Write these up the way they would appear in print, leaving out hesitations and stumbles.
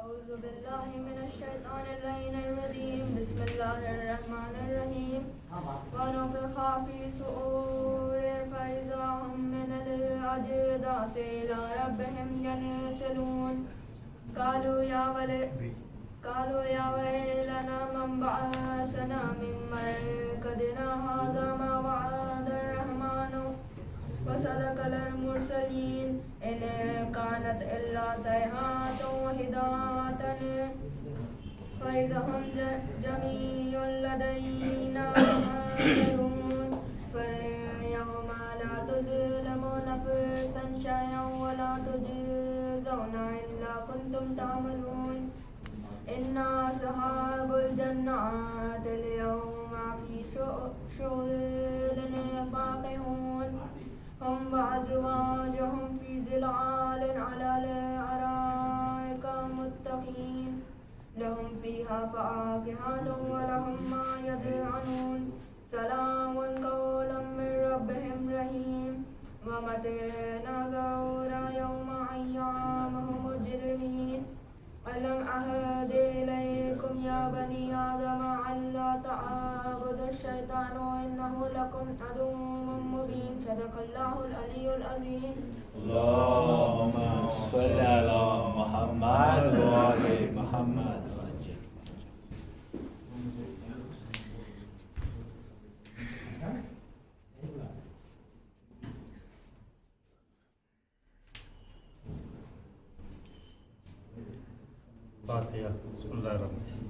أعوذ بالله من الشيطان اللعين الرجيم بسم الله الرحمن الرحيم ونفخ في الصور فإذا هم من الأجداث إلى ربهم ينسلون قالوا يا ويلنا من بعثنا من مرقدنا هذا ما وعد الرحمن وصدق المرسلين إن كانت إلا صيحة واحدة فإذا هم جميع لدينا محضرون فاليوم لا تظلم نفس شيئا ولا تجزون إلا كنتم تعملون إن أصحاب الجنات اليوم في شغل فاكهون هم وأزواجهم في ظلال على الأرائك متكئين لهم فيها فاكهة ولهم ما يدعون سلام قولا من ربهم رحيم ومتعنا زورا يوم أيامهم مجرمين ألم أعهد إليكم يا بني آدم ألا تعبدوا الشيطان إنه لكم عدو مبين صدق الله العلي العظيم. اللهم صل على محمد وآل محمد. فاتحة. بسم الله الرحمن الرحيم.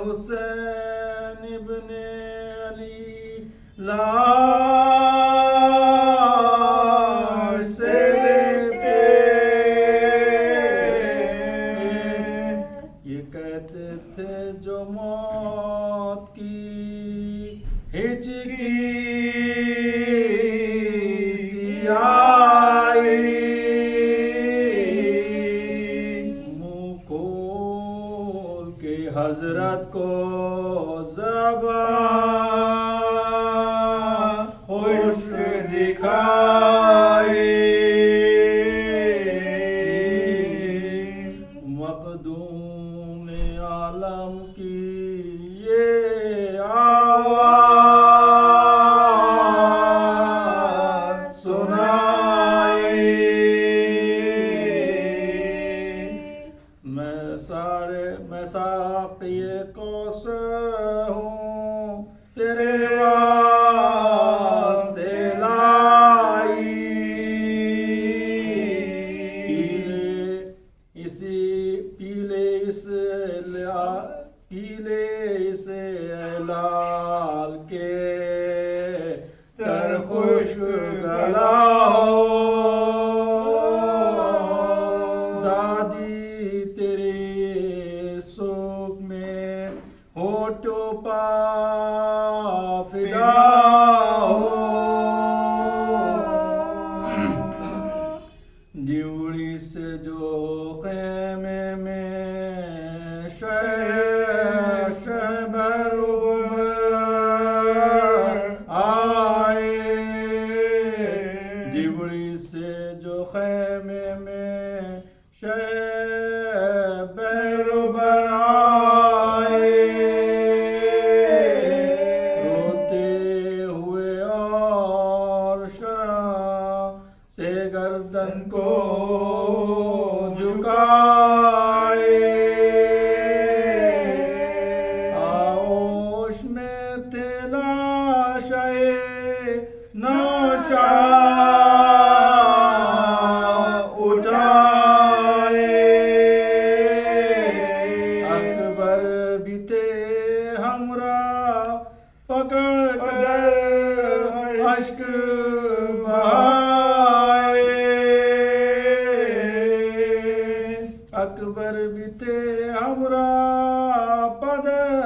حسین ابن علی لاش سے لپے یہ کہتے تھے جو موت کی ہچکی سیائی منہ کھول کے حضرت کو زبان خشک دکھائی مقدوم عالم کی یہ آواز سنائی میں ساقی کوثر ہوں تیرے واسطے لائی پیلے اس لال کے تر خشک گلا ہو دادی تیرے سوک میں ہوٹو پا فدا ہو ڈیوڑی سے جو خیمے میں آئے ڈیوڑی سے جو خیمے میں بیروبر آئے روتے ہوئے اور شرح سے گردن کو جھکائے آغوش میں تھے لاشے نوشا اٹھائے اکبر بھی تھے ہمراہ پکڑ کر اشک بہائے اکبر بھی تھے ہمراہ پدر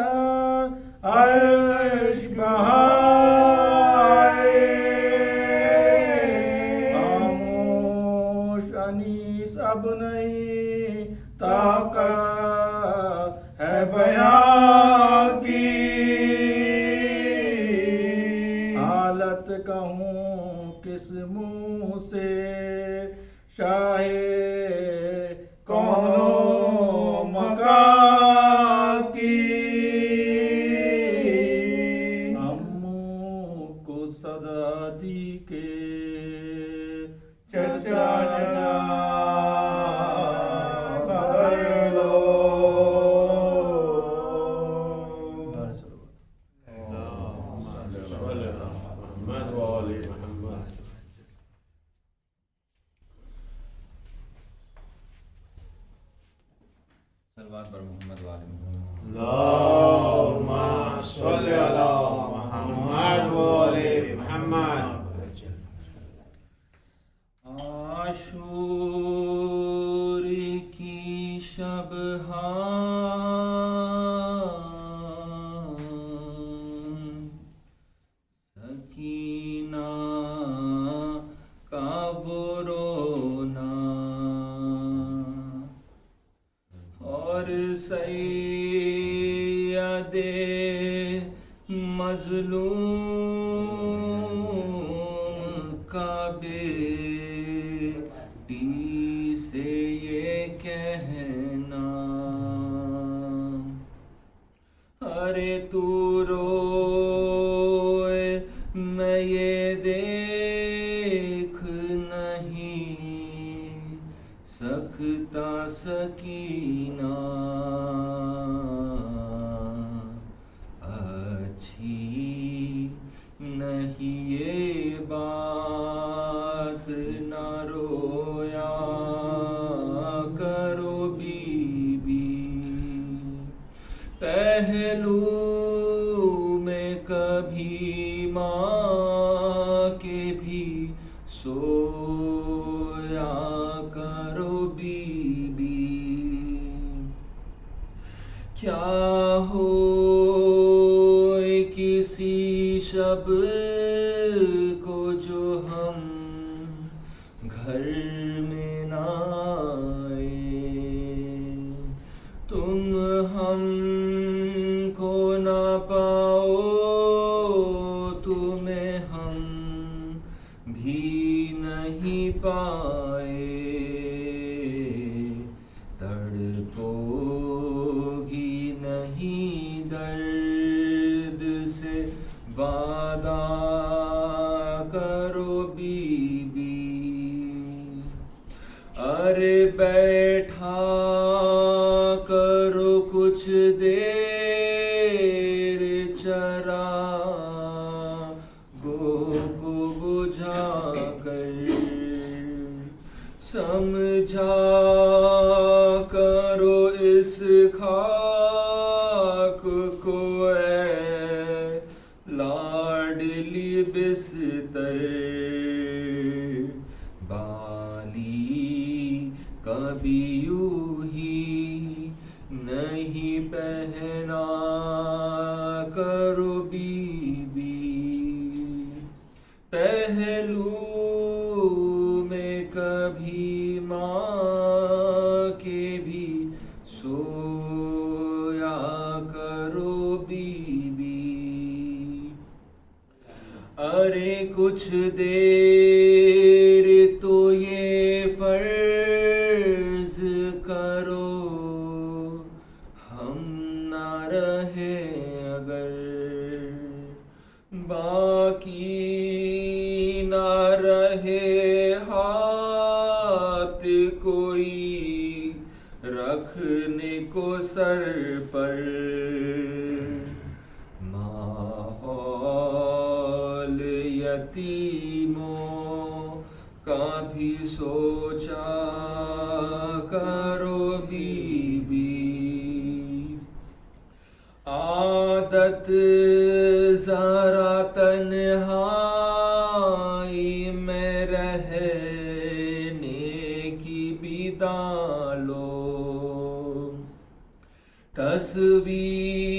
اشک بہائے خاموش انیس اب نہیں طاقت ہے بیان کی حالت کہوں کس منہ سے شاہ کون و مکان کی اموں کو صدا دی کے چچا جا خبر لو صلوات پر محمد وآل محمد اللهم صل على محمد وآل محمد عاشور کی شب سکینہ کا وہ رونا اور سید مظلوم کا بیٹی سے یہ کہنا ارے تو روئے میں یہ دیکھ نہیں سکتا سکینہ اچھی نہیں یہ بات نہ رویا کرو بی بی پہلو میں کبھی ماں کے بھی سویا کرو بی بی، کیا ہو کسی شب کو جو ہم گھر میں نہ آئے، تم ہم کو نہ پاؤ، تمہیں ہم بھی نہیں پائے، تڑپو گی نہیں درد سے وعدہ کرو بی بی، ارے بیٹھا کرو کچھ دیر چراغوں کو بجھا کر، سمجھا کرو اس خاک کو اے لاڈلی بستر، بالی کبھی یوں ہی نہیں پہنا کرو بی بی، پہلو میں کبھی ماں کے بھی سویا کرو بی بی، ارے کچھ دیر تو یہ فرض کرو ہم نہ رہے اگر، باقی نہ رہے ہاتھ کوئی رکھنے کو سر پر، ماحول یتیموں کا بھی سوچا کرو بی بی، عادت ذرا تنہائی میں رہنے کی بھی ڈالو، تصویر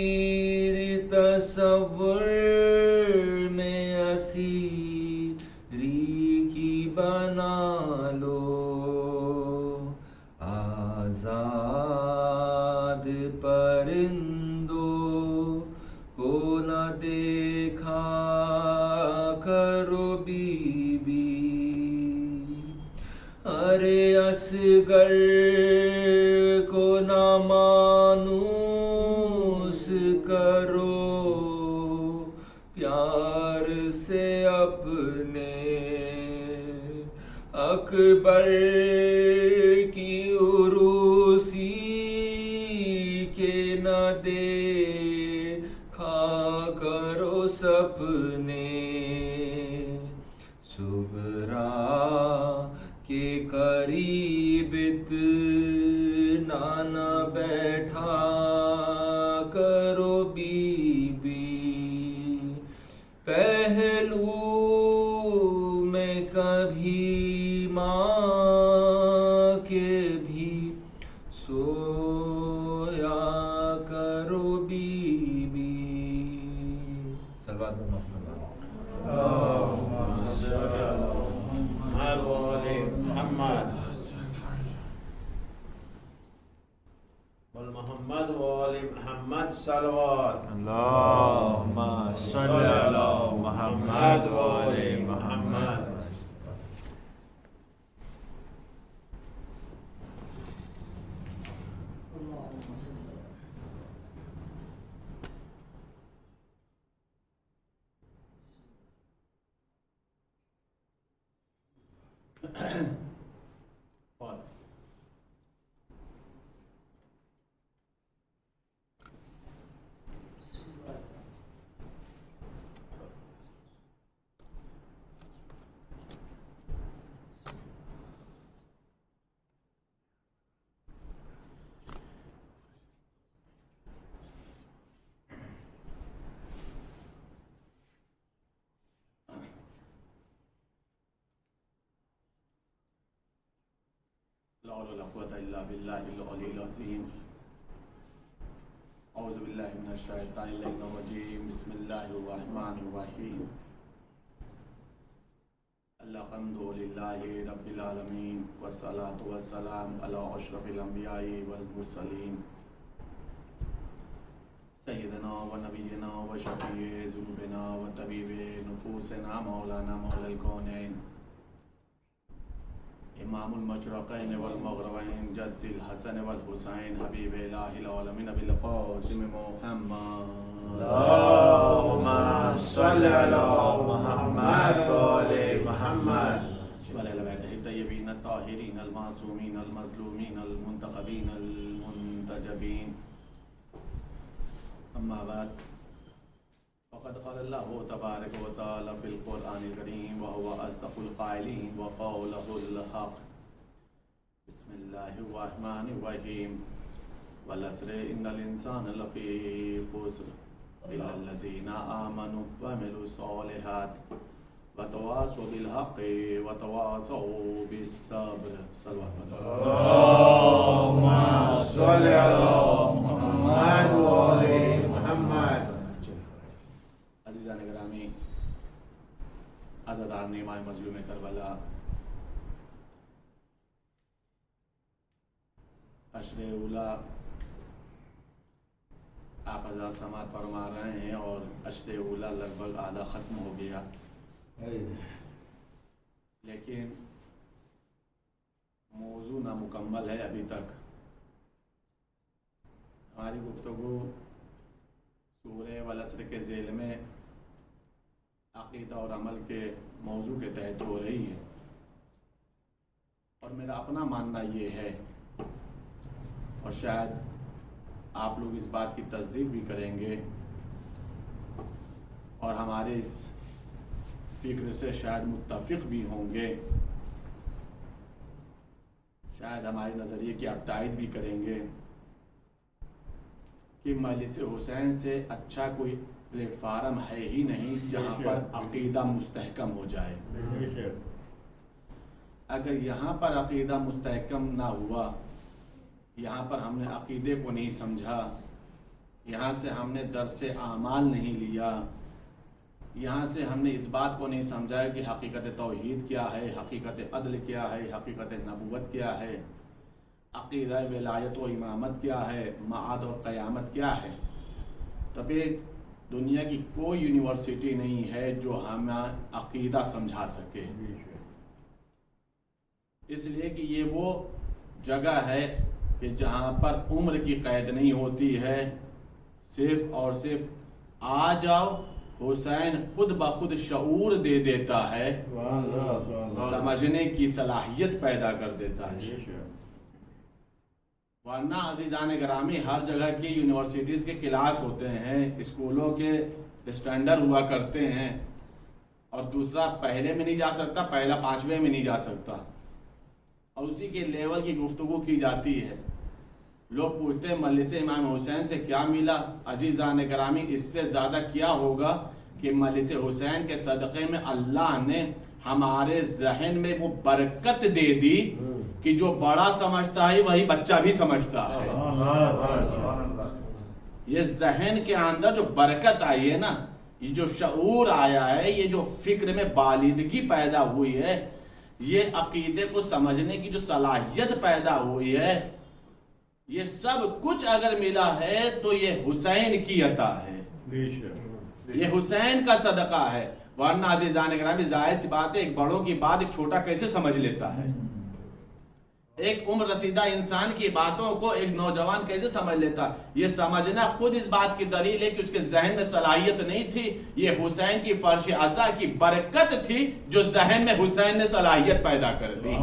تصور میں اسیری کی بنا لو، آزاد پرندوں کو نہ دیکھا کرو بی بی، ارے اصغر کو نہ مانوس کرو پیار سے اپنے، اکبر کی عروسی کے نہ دیکھا کرو سپنے، صغرا کے قریب اتنا نہ بیٹھا کرو بی بی، پہلو میں کبھی ماں کے بھی سویا کرو بی بی، صلوات محمد اللهم صل على محمد وآل محمد، والمحمد وآل محمد صلوات، اللهم صل على محمد وآل محمد. حول ولا قوة إلا بالله العلي العظيم أعوذ بالله من الشيطان الرجيم بسم الله الرحمن الرحيم الحمد لله رب العالمين والصلاة والسلام على أشرف الأنبياء والمرسلين سيدنا ونبينا وشفيع ذنوبنا وطبيب نفوسنا مولانا مولى الكونين امام المشرقین والمغربین جد الحسن والحسین حبیب الہ العالمین ابی القاسم محمد اللهم صل على محمد وآل محمد وعلى آل بیتہ الطیبین الطاہرین المعصومین المظلومین المنتخبین المنتجبین اما بعد فقد قال الله تبارك وتعالى في القرآن الكريم وهو أصدق القائلين وقوله الحق بسم الله الرحمن الرحيم والعصر إن الإنسان لفي خسر إلا الذين آمنوا وعملوا الصالحات وتواصوا بالحق وتواصوا بالصبر صلوات اللهم صل على محمد وآل محمد عزیزان گرامی، عزادار امام مظلوم کربلا عشر اولا آپ حضرات سماعت فرما رہے ہیں اور عشر اولا لگ بھگ آدھا ختم ہو گیا، لیکن موضوع نامکمل ہے ابھی تک۔ ہماری گفتگو سورہ والعصر کے ذیل میں عقیدہ اور عمل کے موضوع کے تحت ہو رہی ہے، اور میرا اپنا ماننا یہ ہے، اور شاید آپ لوگ اس بات کی تصدیق بھی کریں گے اور ہمارے اس فکر سے شاید متفق بھی ہوں گے، شاید ہمارے نظریے کی آپ تائید بھی کریں گے کہ مجلس حسین سے اچھا کوئی پلیٹ فارم ہے ہی نہیں جہاں پر عقیدہ مستحکم ہو جائے۔ اگر یہاں پر عقیدہ مستحکم نہ ہوا، یہاں پر ہم نے عقیدے کو نہیں سمجھا، یہاں سے ہم نے درس اعمال نہیں لیا، یہاں سے ہم نے اس بات کو نہیں سمجھا کہ حقیقت توحید کیا ہے، حقیقت عدل کیا ہے، حقیقت نبوت کیا ہے، عقیدہ ولایت و امامت کیا ہے، معاد اور قیامت کیا ہے، تو پھر دنیا کی کوئی یونیورسٹی نہیں ہے جو ہمیں عقیدہ سمجھا سکے، اس لیے کہ یہ وہ جگہ ہے کہ جہاں پر عمر کی قید نہیں ہوتی ہے، صرف اور صرف آ جاؤ، حسین خود بخود شعور دے دیتا ہے، سمجھنے کی صلاحیت پیدا کر دیتا ہے۔ ورنہ عزیزان گرامی ہر جگہ کی یونیورسٹیز کے کلاس ہوتے ہیں، اسکولوں کے اسٹینڈرڈ ہوا کرتے ہیں، اور دوسرا پہلے میں نہیں جا سکتا، پہلا پانچویں میں نہیں جا سکتا، اور اسی کے لیول کی گفتگو کی جاتی ہے۔ لوگ پوچھتے ہیں مجلس امام حسین سے کیا ملا؟ عزیزان گرامی اس سے زیادہ کیا ہوگا کہ مجلس حسین کے صدقے میں اللہ نے ہمارے ذہن میں وہ برکت دے دی کہ جو بڑا سمجھتا ہے وہی بچہ بھی سمجھتا ہے۔ یہ ذہن کے اندر جو برکت آئی ہے نا، یہ جو شعور آیا ہے، یہ جو فکر میں بالیدگی پیدا ہوئی ہے، یہ عقیدے کو سمجھنے کی جو صلاحیت پیدا ہوئی ہے، یہ سب کچھ اگر ملا ہے تو یہ حسین کی عطا ہے، یہ حسین کا صدقہ ہے۔ ورنہ عزیزان گرامی ظاہر سی بات ہے، ایک بڑوں کی بات ایک چھوٹا کیسے سمجھ لیتا ہے؟ ایک عمر رسیدہ انسان کی باتوں کو ایک نوجوان کیسے سمجھ لیتا؟ یہ سمجھنا خود اس بات کی دلیل ہے کہ اس کے ذہن میں صلاحیت نہیں تھی، یہ حسین کی فرش عزا کی برکت تھی جو ذہن میں حسین نے صلاحیت پیدا کر دی۔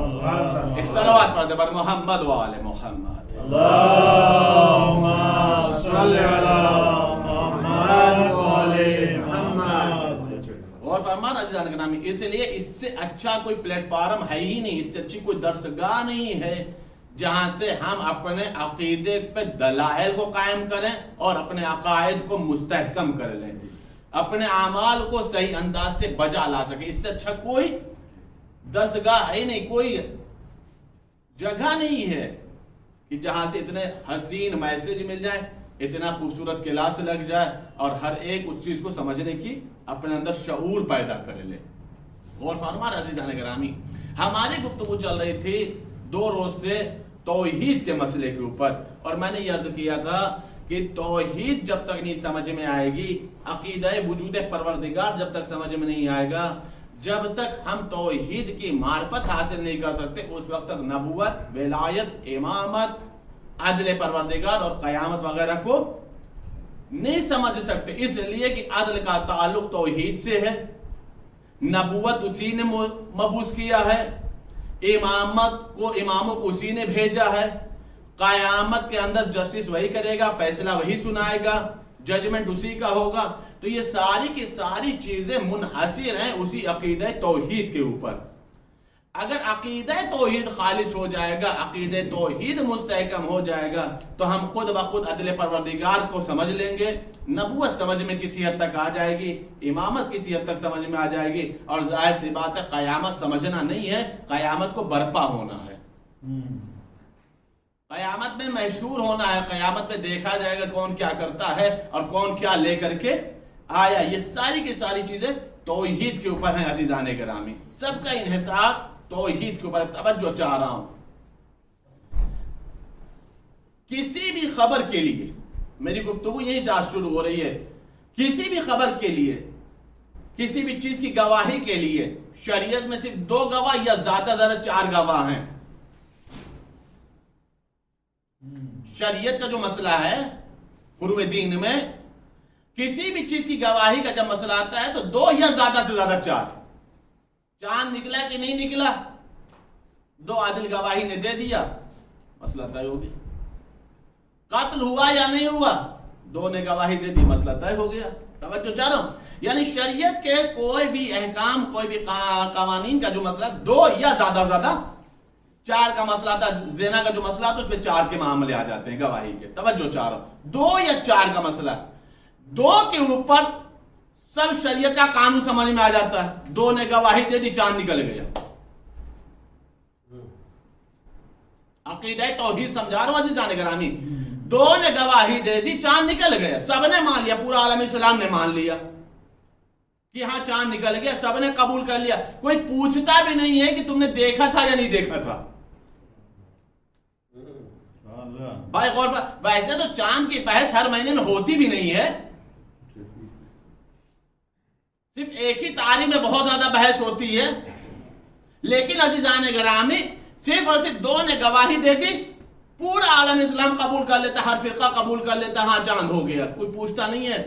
ایک صلوات پڑھتے پر محمد و آل محمد۔ اللهم صل على محمد وآل محمد۔ اور فرمان عزیزان گرامی، اس لیے اس سے اچھا کوئی پلیٹ فارم ہے ہی نہیں، اس سے اچھی کوئی درسگاہ نہیں ہے جہاں سے ہم اپنے عقیدے پہ دلائل کو قائم کریں اور اپنے عقائد کو مستحکم کر لیں، اپنے اعمال کو صحیح انداز سے بجا لا سکیں۔ اس سے اچھا کوئی درسگاہ ہے ہی نہیں، کوئی جگہ نہیں ہے کہ جہاں سے اتنے حسین میسج مل جائے، اتنا خوبصورت کلاس لگ جائے اور ہر ایک اس چیز کو سمجھنے کی اپنے اندر شعور پیدا کر لے۔ غور فرما عزیزان گرامی، ہماری گفتگو چل رہی تھی 2 روز سے توحید کے مسئلے کے اوپر، اور میں نے یہ عرض کیا تھا کہ توحید جب تک نہیں سمجھ میں آئے گی، عقیدہ وجود پروردگار جب تک سمجھ میں نہیں آئے گا، جب تک ہم توحید کی معرفت حاصل نہیں کر سکتے، اس وقت تک نبوت، ولایت، امامت، عدل پروردگار اور قیامت وغیرہ کو نہیں سمجھ سکتے۔ اس لیے کہ عدل کا تعلق توحید سے ہے، نبوت اسی نے مبعوث کیا ہے، اماموں کو اسی نے بھیجا ہے، قیامت کے اندر جسٹس وہی کرے گا، فیصلہ وہی سنائے گا، ججمنٹ اسی کا ہوگا۔ تو یہ ساری کی ساری چیزیں منحصر ہیں اسی عقیدہ توحید کے اوپر۔ اگر عقیدہ توحید خالص ہو جائے گا، عقیدہ توحید مستحکم ہو جائے گا، تو ہم خود بخود عدل پروردگار کو سمجھ لیں گے، نبوت سمجھ میں کسی حد تک آ جائے گی، امامت کسی حد تک سمجھ میں آ جائے گی، اور ظاہر سی بات ہے قیامت سمجھنا نہیں ہے، قیامت کو برپا ہونا ہے، قیامت میں مشہور ہونا ہے، قیامت میں دیکھا جائے گا کون کیا کرتا ہے اور کون کیا لے کر کے آیا۔ یہ ساری کی ساری چیزیں توحید کے اوپر ہیں عزیزان گرامی، سب کا انحصار توحید کے اوپر۔ توجہ چاہ رہا ہوں، کسی بھی خبر کے لیے، میری گفتگو یہی سے شروع ہو رہی ہے، کسی بھی خبر کے لیے، کسی بھی چیز کی گواہی کے لیے شریعت میں صرف 2 گواہ یا زیادہ 4 گواہ ہیں۔ شریعت کا جو مسئلہ ہے فروع دین میں، کسی بھی چیز کی گواہی کا جب مسئلہ آتا ہے تو 2 یا زیادہ سے زیادہ 4۔ چاند نکلا کہ نہیں نکلا، 2 عادل گواہی نے دے دیا، مسئلہ طے ہو گیا۔ قتل ہوا یا نہیں ہوا، 2 نے گواہی دے دی، مسئلہ طے ہو گیا۔ توجہ چاہ رہا ہوں، یعنی شریعت کے کوئی بھی احکام، کوئی بھی قوانین کا جو مسئلہ 2 یا زیادہ 4 کا مسئلہ تھا، زنا کا جو مسئلہ تھا اس میں 4 کے معاملے آ جاتے ہیں گواہی کے۔ توجہ چاہ رہا ہوں، 2 یا 4 کا مسئلہ، 2 کے اوپر سب شریعت کا قانون سمجھ میں آ جاتا ہے۔ 2 نے گواہی دے دی، چاند نکل گیا۔ عقیدہ توحید سمجھا رہا ہوں عزیزان گرامی، 2 نے گواہی دے دی، چاند نکل گیا، سب نے مان لیا، پورا عالم اسلام نے مان لیا کہ ہاں چاند نکل گیا، سب نے قبول کر لیا، کوئی پوچھتا بھی نہیں ہے کہ تم نے دیکھا تھا یا نہیں دیکھا تھا۔ بھائی غور پر، ویسے تو چاند کی بحث ہر مہینے میں ہوتی بھی نہیں ہے، صرف ایک ہی تاریخ میں بہت زیادہ بحث ہوتی ہے، لیکن عزیزان گرامی صرف اور صرف 2 نے گواہی دے دی، پورا عالم اسلام قبول کر لیتا، ہر فرقہ قبول کر لیتا، ہاں چاند ہو گیا، کوئی پوچھتا نہیں ہے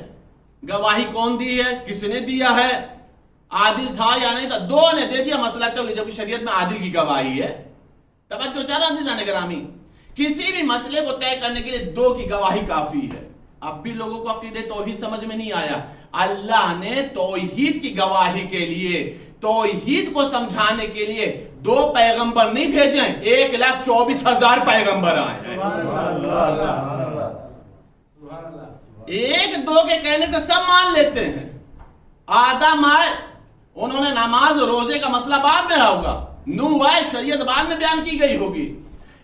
گواہی کون دی ہے، کس نے دیا ہے، عادل تھا یا نہیں تھا، 2 نے دے دیا، مسئلہ تو جب شریعت میں عادل کی گواہی ہے۔ توجہ چاہ رہا عزیزان گرامی، کسی بھی مسئلے کو طے کرنے کے لیے 2 کی گواہی کافی ہے۔ اب بھی لوگوں کو عقیدہ توحید سمجھ میں نہیں آیا، اللہ نے توحید کی گواہی کے لیے، توحید کو سمجھانے کے لیے 2 پیغمبر نہیں بھیجے، 1,24,000 پیغمبر آئے ہیں۔ 1-2 کے کہنے سے سب مان لیتے ہیں۔ آدم آئے، انہوں نے نماز روزے کا مسئلہ بعد میں رہا ہوگا، نوح آئے، شریعت بعد میں بیان کی گئی ہوگی،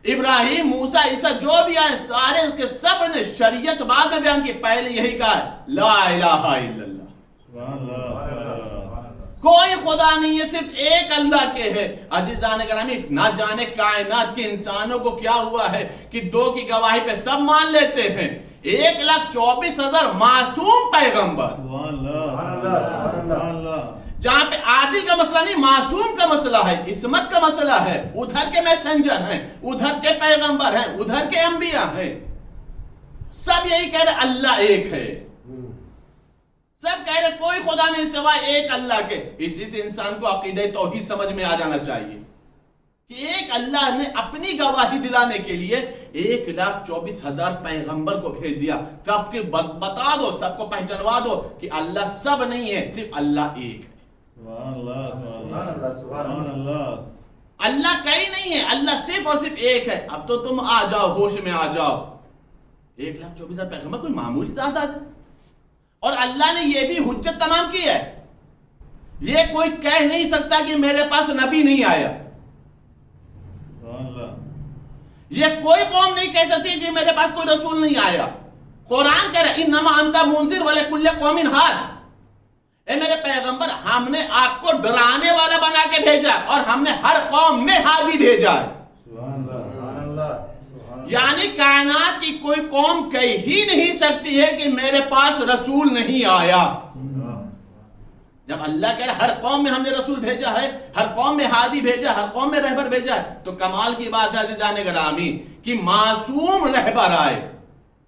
ابراہیم، موسیٰ، عیسیٰ جو بھی آئے سارے کے سب نے شریعت بعد میں بیان کی، پہلے یہی کہا ہے لا الہ الا اللہ، کوئی خدا نہیں ہے، صرف ایک اللہ کے ہے۔ عزیزان گرامی، نہ جانے کائنات کے انسانوں کو کیا ہوا ہے کہ 2 کی گواہی پہ سب مان لیتے ہیں، 1,24,000 معصوم پیغمبر، جہاں پہ عادل کا مسئلہ نہیں، معصوم کا مسئلہ ہے، عصمت کا مسئلہ ہے، ادھر کے میسنجر ہیں، ادھر کے پیغمبر ہیں، ادھر کے انبیاء ہیں، سب یہی کہہ رہے اللہ ایک ہے، سب کہہ رہے کوئی خدا نہیں سوائے ایک اللہ کے۔ اسی سے انسان کو عقیدہ توحید سمجھ میں آ جانا چاہیے کہ ایک اللہ نے اپنی گواہی دلانے کے لیے 1,24,000 پیغمبر کو بھیج دیا، سب کے بتا دو، سب کو پہچانوا دو کہ اللہ سب نہیں ہے، صرف اللہ ایک ہے۔ اللہ کئی نہیں ہے، اللہ صرف اور صرف ایک ہے۔ اب تو تم آ جاؤ، ہوش میں آ جاؤ، 1,24,000 پیغمبر کوئی معمولی تعداد ہے، اور اللہ نے یہ بھی حجت تمام کی ہے، یہ کوئی کہہ نہیں سکتا کہ میرے پاس نبی نہیں آیا۔ یہ کوئی قوم نہیں کہہ سکتی کہ میرے پاس کوئی رسول نہیں آیا. قرآن کہہ رہا ہے انما انت منذر ولکل قوم ہاد. اے میرے پیغمبر ہم نے آپ کو ڈرانے والا بنا کے بھیجا اور ہم نے ہر قوم میں ہادی بھیجا ہے. یعنی کائنات کی کوئی قوم کہہ ہی نہیں سکتی ہے کہ میرے پاس رسول نہیں آیا. جب اللہ کہہ رہا ہے ہر قوم میں ہم نے رسول بھیجا ہے, ہر قوم میں ہادی بھیجا, ہر قوم میں رہبر بھیجا ہے, تو کمال کی بات ہے عزیزان گرامی کہ معصوم رہبر آئے,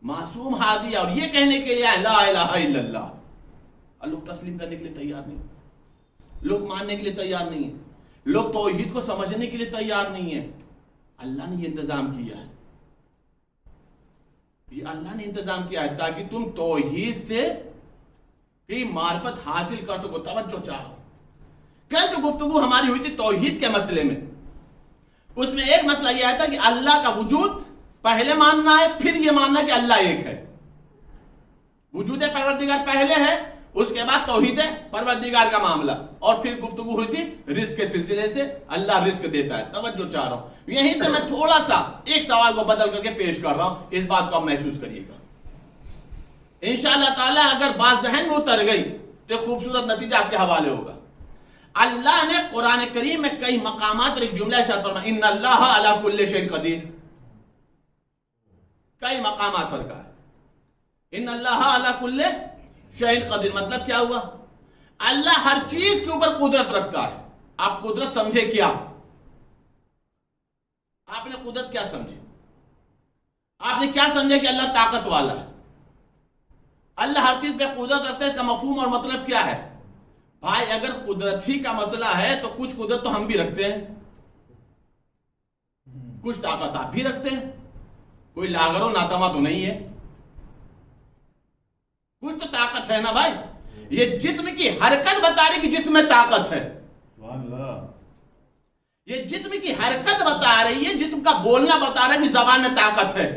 معصوم ہادی, اور یہ کہنے کے لیے لا الہ الا اللہ. لوگ تسلیم کرنے کے لیے تیار نہیں, لوگ ماننے کے لیے تیار نہیں ہیں, لوگ توحید کو سمجھنے کے لیے تیار نہیں ہیں. اللہ نے یہ انتظام کیا ہے, یہ اللہ نے انتظام کیا ہے تاکہ تم توحید سے کی معرفت حاصل کر سکو. توجہ چاہو. کل جو گفتگو ہماری ہوئی تھی توحید کے مسئلے میں, اس میں ایک مسئلہ یہ آیا تھا کہ اللہ کا وجود پہلے ماننا ہے, پھر یہ ماننا کہ اللہ ایک ہے. وجود پروردگار پہلے ہے, اس کے بعد توحید پروردگار کا معاملہ, اور پھر گفتگو ہوئی تھی رزق کے سلسلے سے, اللہ رزق دیتا ہے. توجہ چاہ رہا ہوں, یہیں سے میں تھوڑا سا ایک سوال کو بدل کر کے پیش کر رہا ہوں, اس بات کو آپ محسوس کریے گا. انشاءاللہ تعالی اگر بات ذہن میں اتر گئی تو خوبصورت نتیجہ آپ کے حوالے ہوگا. اللہ نے قرآن کریم میں کئی مقامات پر ایک جملہ ارشاد فرمایا ان اللہ علی کل شیء قدیر. کئی مقامات پر کہا ان اللہ علی کل شیء قدیر. مطلب کیا ہوا؟ اللہ ہر چیز کے اوپر قدرت رکھتا ہے. آپ قدرت سمجھے کیا؟ آپ نے قدرت کیا سمجھے؟ آپ نے کیا سمجھے کہ اللہ طاقت والا ہے؟ اللہ ہر چیز پہ قدرت رکھتا ہے, اس کا مفہوم اور مطلب کیا ہے؟ بھائی اگر قدرت ہی کا مسئلہ ہے تو کچھ قدرت تو ہم بھی رکھتے ہیں, کچھ طاقت آپ بھی رکھتے ہیں, کوئی لاغر و ناتواں تو نہیں ہے, کچھ تو طاقت ہے نا بھائی. یہ جسم کی حرکت بتا رہی کہ جسم میں طاقت ہے, یہ جسم کی حرکت بتا رہی ہے, جسم کا بولنا بتا رہا ہے کہ زبان میں طاقت ہے,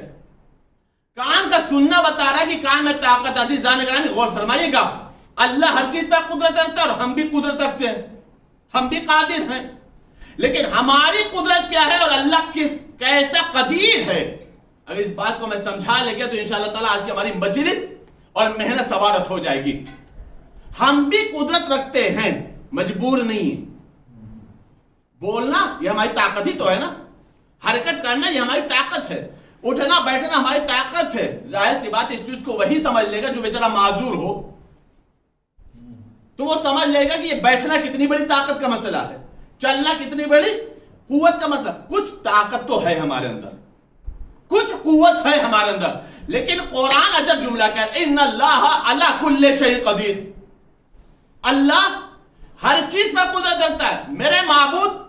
کان کا سننا بتا رہا ہے کہ کان میں طاقت. عزیزان گرامی غور فرمائیے گا, اللہ ہر چیز پہ قدرت رکھتا ہے اور ہم بھی قدرت رکھتے ہیں, ہم بھی قادر ہیں, لیکن ہماری قدرت کیا ہے اور اللہ کیسا قدیر ہے. اگر اس بات کو میں سمجھا لے گیا تو انشاءاللہ تعالی آج کی ہماری مجلس اور محنت سوارت ہو جائے گی. ہم بھی قدرت رکھتے ہیں, مجبور نہیں. بولنا یہ ہماری طاقت ہی تو ہے نا, حرکت کرنا یہ ہماری طاقت ہے, اٹھنا بیٹھنا ہماری طاقت ہے. ظاہر سی بات اس چیز کو وہی سمجھ لے گا جو بیچارہ معذور ہو, تو وہ سمجھ لے گا کہ یہ بیٹھنا کتنی بڑی طاقت کا مسئلہ ہے, چلنا کتنی بڑی قوت کا مسئلہ. کچھ طاقت تو ہے ہمارے اندر, کچھ قوت ہے ہمارے اندر, لیکن قرآن عجب جملہ کہتا ہے ان اللہ علی کل شیء قدیر. اللہ ہر چیز پر قدرت رکھتا ہے. میرے معبود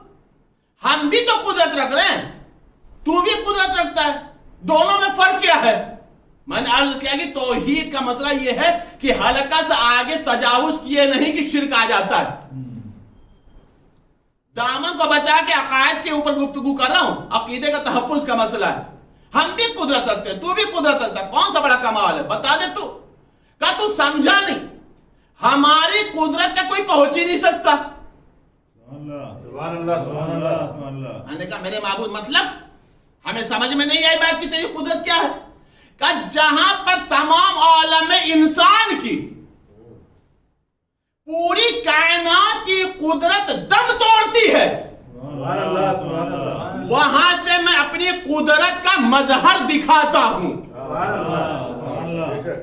ہم بھی تو قدرت رکھ رہے ہیں, تو بھی قدرت رکھتا ہے, دونوں میں فرق کیا ہے؟ میں نے عرض کیا کہ توحید کا مسئلہ یہ ہے کہ حلقہ سے آگے تجاوز کیے نہیں کہ شرک آ جاتا ہے. دامن کو بچا کے عقائد کے اوپر گفتگو کر رہا ہوں, عقیدے کا تحفظ کا مسئلہ ہے. ہم بھی قدرت رکھتے ہیں, تو بھی قدرت رکھتا ہے, کون سا بڑا کمال ہے بتا دے تو. کہا تو سمجھا نہیں, ہماری قدرت تک کوئی پہنچ ہی نہیں سکتا. سبحان اللہ سبحان اللہ سبحان اللہ. میں نے کہا میرے معبود مطلب ہمیں سمجھ میں نہیں آئی بات کی تیری قدرت کیا ہے؟ کہ جہاں پر تمام عالم انسان کی پوری کائنات کی قدرت دم توڑتی ہے, سبحان اللہ سبحان اللہ. وہاں سے میں اپنی قدرت کا مظہر دکھاتا ہوں. سبحان اللہ سبحان اللہ.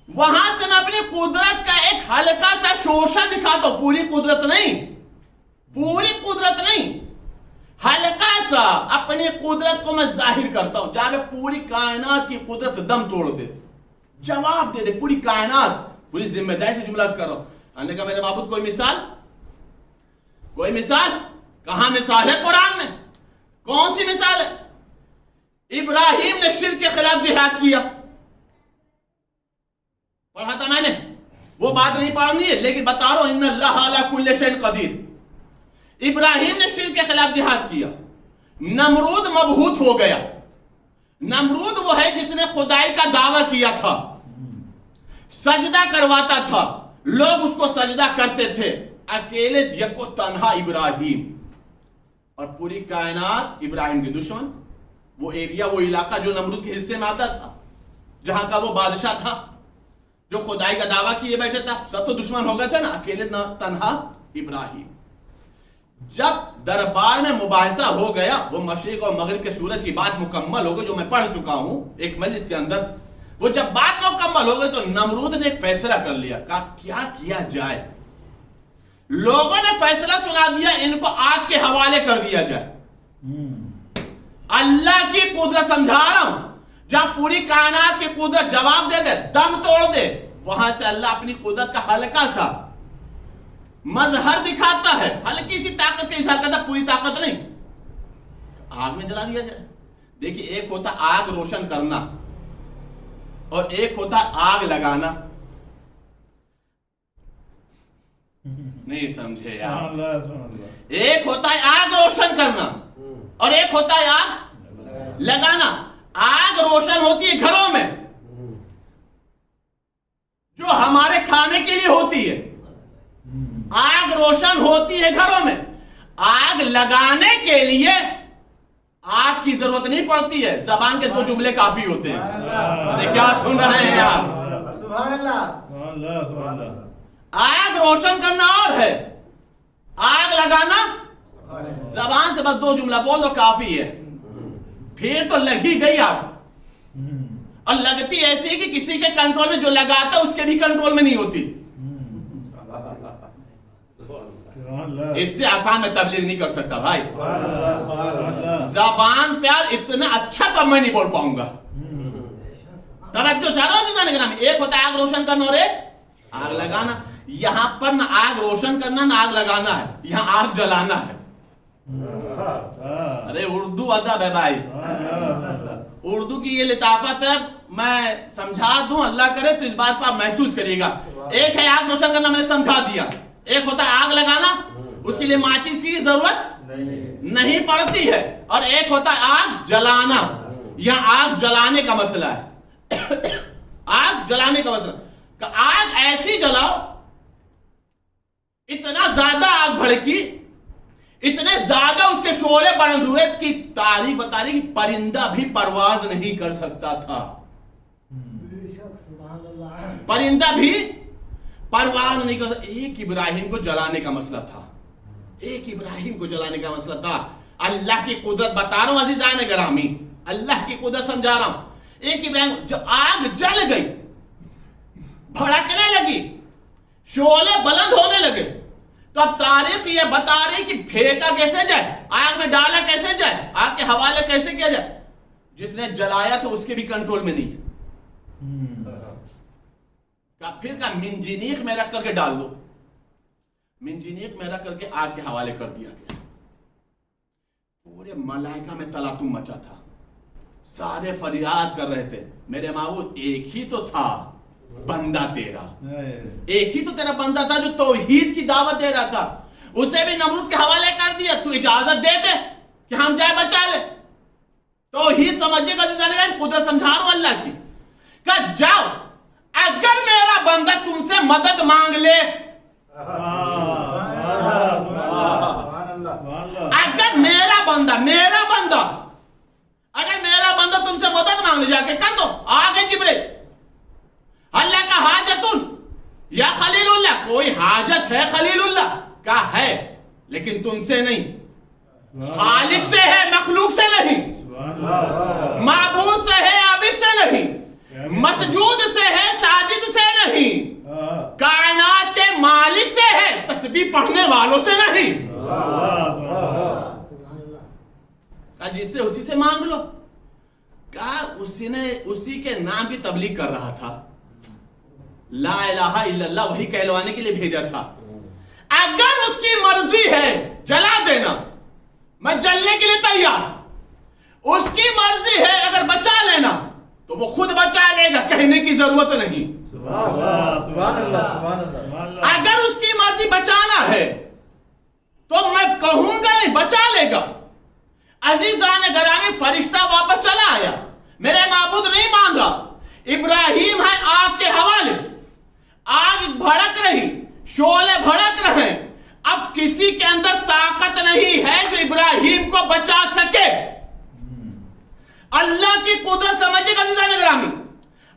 وہاں سے میں اپنی قدرت کا ایک ہلکا سا شوشہ دکھاتا ہوں, پوری قدرت نہیں, پوری قدرت نہیں, ہلکا سا اپنی قدرت کو میں ظاہر کرتا ہوں. جہاں پوری کائنات کی قدرت دم توڑ دے, جواب دے دے, پوری کائنات, پوری ذمہ داری سے جملہ کر رہا ہوں. ہم نے کہا میرے معبود کوئی مثال, کوئی مثال, کہاں مثال ہے قرآن میں؟ کون سی مثال ہے؟ ابراہیم نے شرک کے خلاف جہاد کیا, پڑھا تھا میں نے, وہ بات نہیں پڑھنی ہے لیکن بتا رہا ہوں ان اللہ علی کل شیء قدیر. ابراہیم نے شرک کے خلاف جہاد کیا, نمرود مبہوت ہو گیا. نمرود وہ ہے جس نے خدائی کا دعویٰ کیا تھا, سجدہ کرواتا تھا, لوگ اس کو سجدہ کرتے تھے, اکیلے یکو تنہا ابراہیم, اور پوری کائنات ابراہیم کے دشمن, وہ ایریا وہ علاقہ جو نمرود کے حصے میں آتا تھا, جہاں کا وہ بادشاہ تھا جو خدائی کا دعویٰ کیے بیٹھے تھا, سب تو دشمن ہو گئے تھے نا, اکیلے تنہا ابراہیم. جب دربار میں مباحثہ ہو گیا, وہ مشرق اور مغرب کے سورج کی بات مکمل ہو گئی جو میں پڑھ چکا ہوں ایک مجلس کے اندر, وہ جب بات مکمل ہو گئی تو نمرود نے ایک فیصلہ کر لیا, کہا کیا کیا جائے. لوگوں نے فیصلہ سنا دیا, ان کو آگ کے حوالے کر دیا جائے. اللہ کی قدرت سمجھا رہا ہوں, جہاں پوری کائنات کی قدرت جواب دے دے, دم توڑ دے, وہاں سے اللہ اپنی قدرت کا ہلکا سا مظہر دکھاتا ہے, ہلکی سی طاقت کا اظہار کرتا, پوری طاقت نہیں, آگ میں جلا دیا جائے. دیکھیے ایک ہوتا آگ روشن کرنا اور ایک ہوتا آگ لگانا. نہیں سمجھے یار, ایک ہوتا ہے آگ روشن کرنا اور ایک ہوتا ہے آگ لگانا. آگ روشن ہوتی ہے گھروں میں, جو ہمارے کھانے کے لیے ہوتی ہے, آگ روشن ہوتی ہے گھروں میں. آگ لگانے کے لیے آگ کی ضرورت نہیں پڑتی ہے, زبان کے 2 جملے کافی ہوتے ہیں. کیا سن رہے ہیں یار؟ سبحان اللہ. آگ روشن کرنا اور ہے, آگ لگانا زبان سے بس 2 جملہ بول دو کافی ہے, پھر تو لگی گئی آگ. اور لگتی ایسی کہ کسی کے کنٹرول میں, جو لگاتا اس کے بھی کنٹرول میں نہیں ہوتی. اس سے آسان میں تبلیغ نہیں کر سکتا بھائی, زبان پیار اتنا اچھا تو میں نہیں بول پاؤں گا. توجہ چاہتا ہوں, ایک ہوتا ہے آگ روشن کرنا اور ایک آگ لگانا. یہاں پر نہ آگ روشن کرنا نہ آگ لگانا ہے, یہاں آگ جلانا ہے. ارے اردو ادب ہے بھائی, اردو کی یہ لطافت ہے, میں سمجھا دوں, اللہ کرے تو اس بات کو آپ محسوس کریے گا. ایک ہے آگ روشن کرنا, میں نے سمجھا دیا. ایک ہوتا ہے آگ لگانا, اس کے لیے ماچس کی ضرورت نہیں پڑتی ہے. اور ایک ہوتا ہے آگ جلانا, یہاں آگ جلانے کا مسئلہ ہے. آگ جلانے کا مسئلہ, کہ آگ ایسی جلاؤ, اتنا زیادہ آگ بھڑکی, اتنے زیادہ اس کے شعلے بلند ہوئے کی تاریخ بتا رہی کہ پرندہ بھی پرواز نہیں کر سکتا تھا. پرندہ بھی پرواز نہیں کر سکتا. ایک ابراہیم کو جلانے کا مسئلہ تھا, ایک ابراہیم کو جلانے کا مسئلہ تھا. اللہ کی قدرت بتا رہا ہوں عزیزان گرامی, اللہ کی قدرت سمجھا رہا ہوں. ایک ابراہیم, جب آگ جل گئی, بھڑکنے لگی, شعلے بلند ہونے لگے, تو اب تاریخ یہ بتا رہی کہ پھینکا کیسے جائے, آگ میں ڈالا کیسے جائے, آگ کے حوالے کیسے کیا جائے. جس نے جلایا تو اس کے بھی کنٹرول میں نہیں. پھر کہا منجنیق میں رکھ کر کے ڈال دو, منجنیق میں رکھ کر کے آگ کے حوالے کر دیا گیا. پورے ملائکہ میں تلاطم مچا تھا, سارے فریاد کر رہے تھے, میرے معبود ایک ہی تو تھا بندہ تیرا, ایک ہی تو تیرا بندہ تھا جو توحید کی دعوت دے رہا تھا, اسے بھی نمرود کے حوالے کر دیا. تو اجازت دے دے کہ ہم جائے بچا لے. توحید سمجھے گا, قدرت سمجھا رہا ہوں اللہ کی, کہ جاؤ, اگر میرا بندہ تم سے مدد مانگ لے, اگر میرا بندہ اگر میرا بندہ تم سے مدد مانگ لے, جا کے کر دو. آگے جبریل, اللہ کا حاجتن یا خلیل اللہ, کوئی حاجت ہے خلیل اللہ کا ہے, لیکن تم سے نہیں, خالق سے ہے, مخلوق سے نہیں, معبود سے ہے, عابد سے نہیں, مسجود سے ہے, ساجد سے نہیں, کائنات کے مالک سے ہے, تسبیح پڑھنے والوں سے نہیں. کہا جس سے اسی سے مانگ لو. کہا اسی کے نام کی تبلیغ کر رہا تھا, لا الہ الا اللہ وہی کہلوانے کے لیے بھیجا تھا. اگر اس کی مرضی ہے جلا دینا, میں جلنے کے لیے تیار. اس کی مرضی ہے اگر بچا لینا تو وہ خود بچا لے گا, کہنے کی ضرورت نہیں. سبحان اللہ. اگر اس کی مرضی بچانا ہے تو میں کہوں گا نہیں, بچا لے گا. عزیزان گرامی, فرشتہ واپس چلا آیا, میرے معبود نہیں مان رہا, ابراہیم ہے آگ کے حوالے, آگ بھڑک رہی, شعلے بھڑک رہے. اب کسی کے اندر طاقت نہیں ہے جو ابراہیم کو بچا سکے. اللہ کی قدرت سمجھے گا عزیزان گرامی.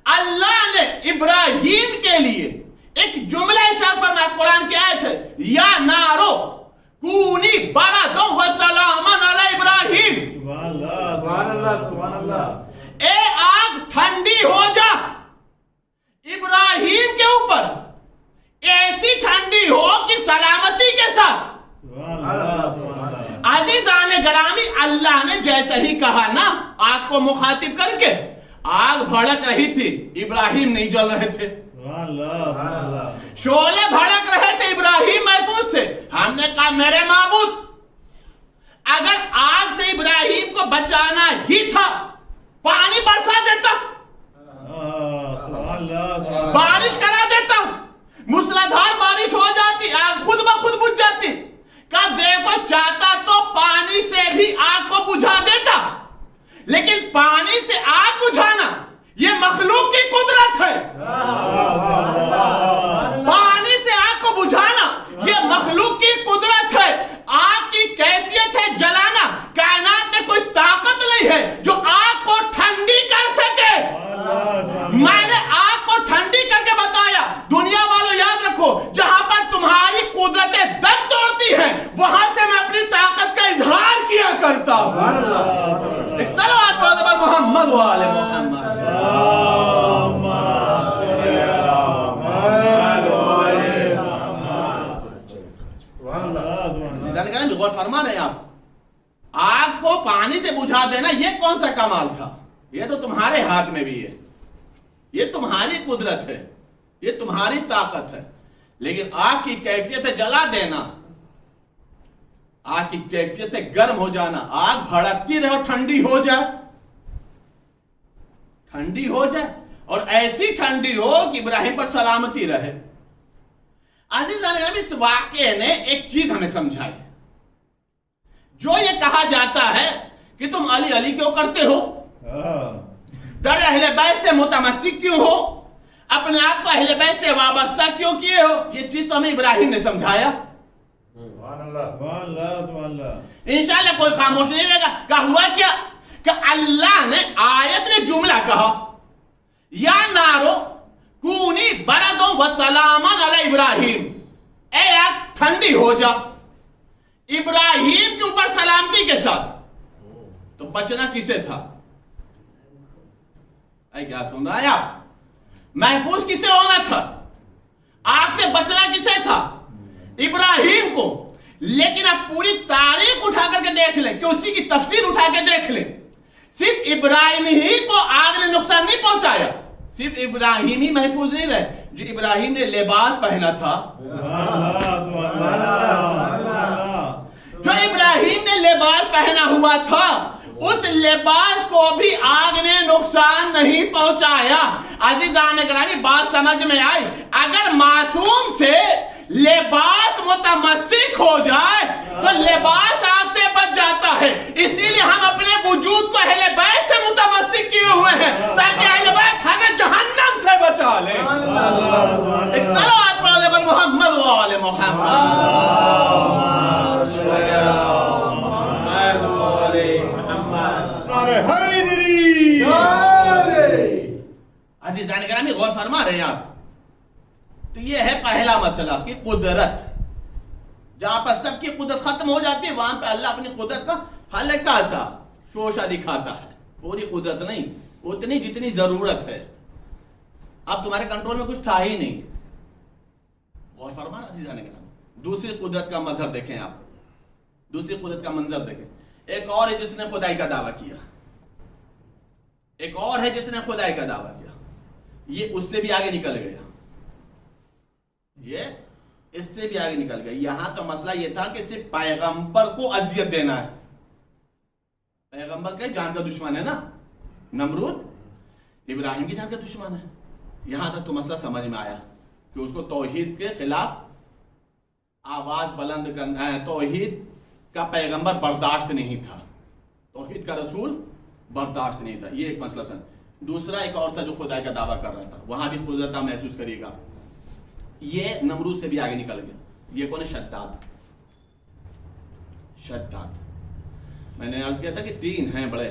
اللہ نے ابراہیم کے لیے ایک جملہ ارشاد فرمایا, قرآن کی آیت ہے, یا نارو کونی بردن و سلاما علی ابراہیم. سبحان اللہ سبحان اللہ. اے آگ ٹھنڈی ہو جا ابراہیم کے اوپر, ایسی ٹھنڈی ہو کہ سلامتی کے ساتھ. سبحان اللہ سبحان اللہ. عزیزان گرامی, اللہ نے جیسا ہی کہا نا آگ کو مخاطب کر کے, آگ بھڑک رہی تھی, ابراہیم نہیں جل رہے تھے. سبحان اللہ سبحان اللہ. شعلے بھڑک رہے تھے, ابراہیم محفوظ سے. ہم نے کہا میرے معبود, اگر آگ سے ابراہیم کو بچانا ہی تھا پانی برسا دیتا, سبحان اللہ. بارش کرا دیتا, موسلادھار بارش ہو جاتی, آگ خود بخود بجھ جاتی. کہا دیکھو چاہتا تو پانی سے بھی آگ کو بجھا دیتا, لیکن پانی سے آگ بجھانا یہ مخلوق کی قدرت ہے. پانی سے آگ کو بجھانا یہ مخلوق کی قدرت ہے. آگ کی کیفیت ہے جلانا. کائنات میں کوئی طاقت نہیں ہے جو آگ کو ٹھنڈی کر سکے. میں نے آگ کو ٹھنڈی کر کے بتایا. دنیا والوں یاد رکھو, جہاں پر تمہاری قدرتیں دم توڑتی ہیں وہاں سے میں اپنی طاقت کا اظہار کیا کرتا ہوں. ایک صلوات پڑھو پر محمد و آل محمد. غور فرما رہے ہیں آپ, آگ کو پانی سے بجھا دینا یہ کون سا کمال تھا؟ یہ تو تمہارے ہاتھ میں بھی ہے, یہ تمہاری قدرت ہے, یہ تمہاری طاقت ہے. لیکن آگ کی کیفیت جلا دینا, آگ کی کیفیت گرم ہو جانا, آگ بھڑکتی رہے اور ٹھنڈی ہو جائے, ٹھنڈی ہو جائے, اور ایسی ٹھنڈی ہو کہ ابراہیم پر سلامتی رہے. عزیزان گرامی, اس واقعے نے ایک چیز ہمیں سمجھائی. جو یہ کہا جاتا ہے کہ تم علی علی کیوں کرتے ہو, در اہل بیت سے متمسک کیوں ہو, اپنے آپ کو اہل بیت سے وابستہ کیوں کیے ہو, یہ چیز تو ہمیں ابراہیم نے سمجھایا. سبحان اللہ سبحان اللہ سبحان اللہ. انشاءاللہ کوئی خاموش نہیں رہے گا. کہ ہوا کیا کہ اللہ نے آیت میں جملہ کہا, یا نارو کونی بردن و سلاما علی ابراہیم, اے آگ ٹھنڈی ہو جا ابراہیم کے اوپر سلامتی کے ساتھ. تو بچنا کسے تھا؟ اے کیا سن رہا ہے آپ, محفوظ کسے ہونا تھا؟ آگ سے بچنا کسے تھا؟ ابراہیم کو. لیکن اب پوری تاریخ اٹھا کر کے دیکھ لیں, کہ اسی کی تفسیر اٹھا کے دیکھ لیں, صرف ابراہیم ہی کو آگ نے نقصان نہیں پہنچایا, صرف ابراہیم ہی محفوظ نہیں رہے. جو ابراہیم نے لباس پہنا تھا, جو ابراہیم نے لباس پہنا ہوا تھا, اس لباس کو بھی آگ نے نقصان نہیں پہنچایا. عزیزان گرامی, بات سمجھ میں آئی؟ اگر معصوم سے لباس متمسک ہو جائے تو لباس آگ سے بچ جاتا ہے. اسی لیے ہم اپنے وجود کو اہل بیت سے متمسک کیے ہوئے ہیں, تاکہ اہل بیت ہمیں جہنم سے بچا لے. ایک صلوات پڑھو پر محمد و آل محمد. عزیزان گرامی, غور فرما رہے ہیں آپ. تو یہ ہے پہلا مسئلہ کہ قدرت, جہاں پر سب کی قدرت ختم ہو جاتی ہے وہاں پہ اللہ اپنی قدرت کا ہلکا سا شوشہ دکھاتا ہے. پوری قدرت نہیں, اتنی جتنی ضرورت ہے. اب تمہارے کنٹرول میں کچھ تھا ہی نہیں. غور فرما رہے عزیزان گرامی, دوسری قدرت کا مظہر دیکھیں آپ, دوسری قدرت کا منظر دیکھیں. ایک اور ہے جس نے خدائی کا دعویٰ کیا, ایک اور ہے جس نے خدائی کا دعویٰ کیا. یہ اس سے بھی آگے نکل گیا, یہ اس سے بھی آگے نکل گیا. یہاں تو مسئلہ یہ تھا کہ صرف پیغمبر کو اذیت دینا ہے. پیغمبر کے جان کا دشمن ہے نا نمرود, ابراہیم کی جان کا دشمن ہے. یہاں تک تو مسئلہ سمجھ میں آیا کہ اس کو توحید کے خلاف آواز بلند کرنا ہے, توحید کا پیغمبر برداشت نہیں تھا, توحید کا رسول برداشت نہیں تھا. یہ ایک مسئلہ سن. دوسرا ایک اور تھا جو خدائی کا دعویٰ کر رہا تھا, وہاں بھی قدرت آپ محسوس کریے گا. یہ نمرود سے بھی آگے نکل گیا. یہ کون ہے؟ شداد. شداد, میں نے عرض کیا تھا کہ 3 ہیں بڑے,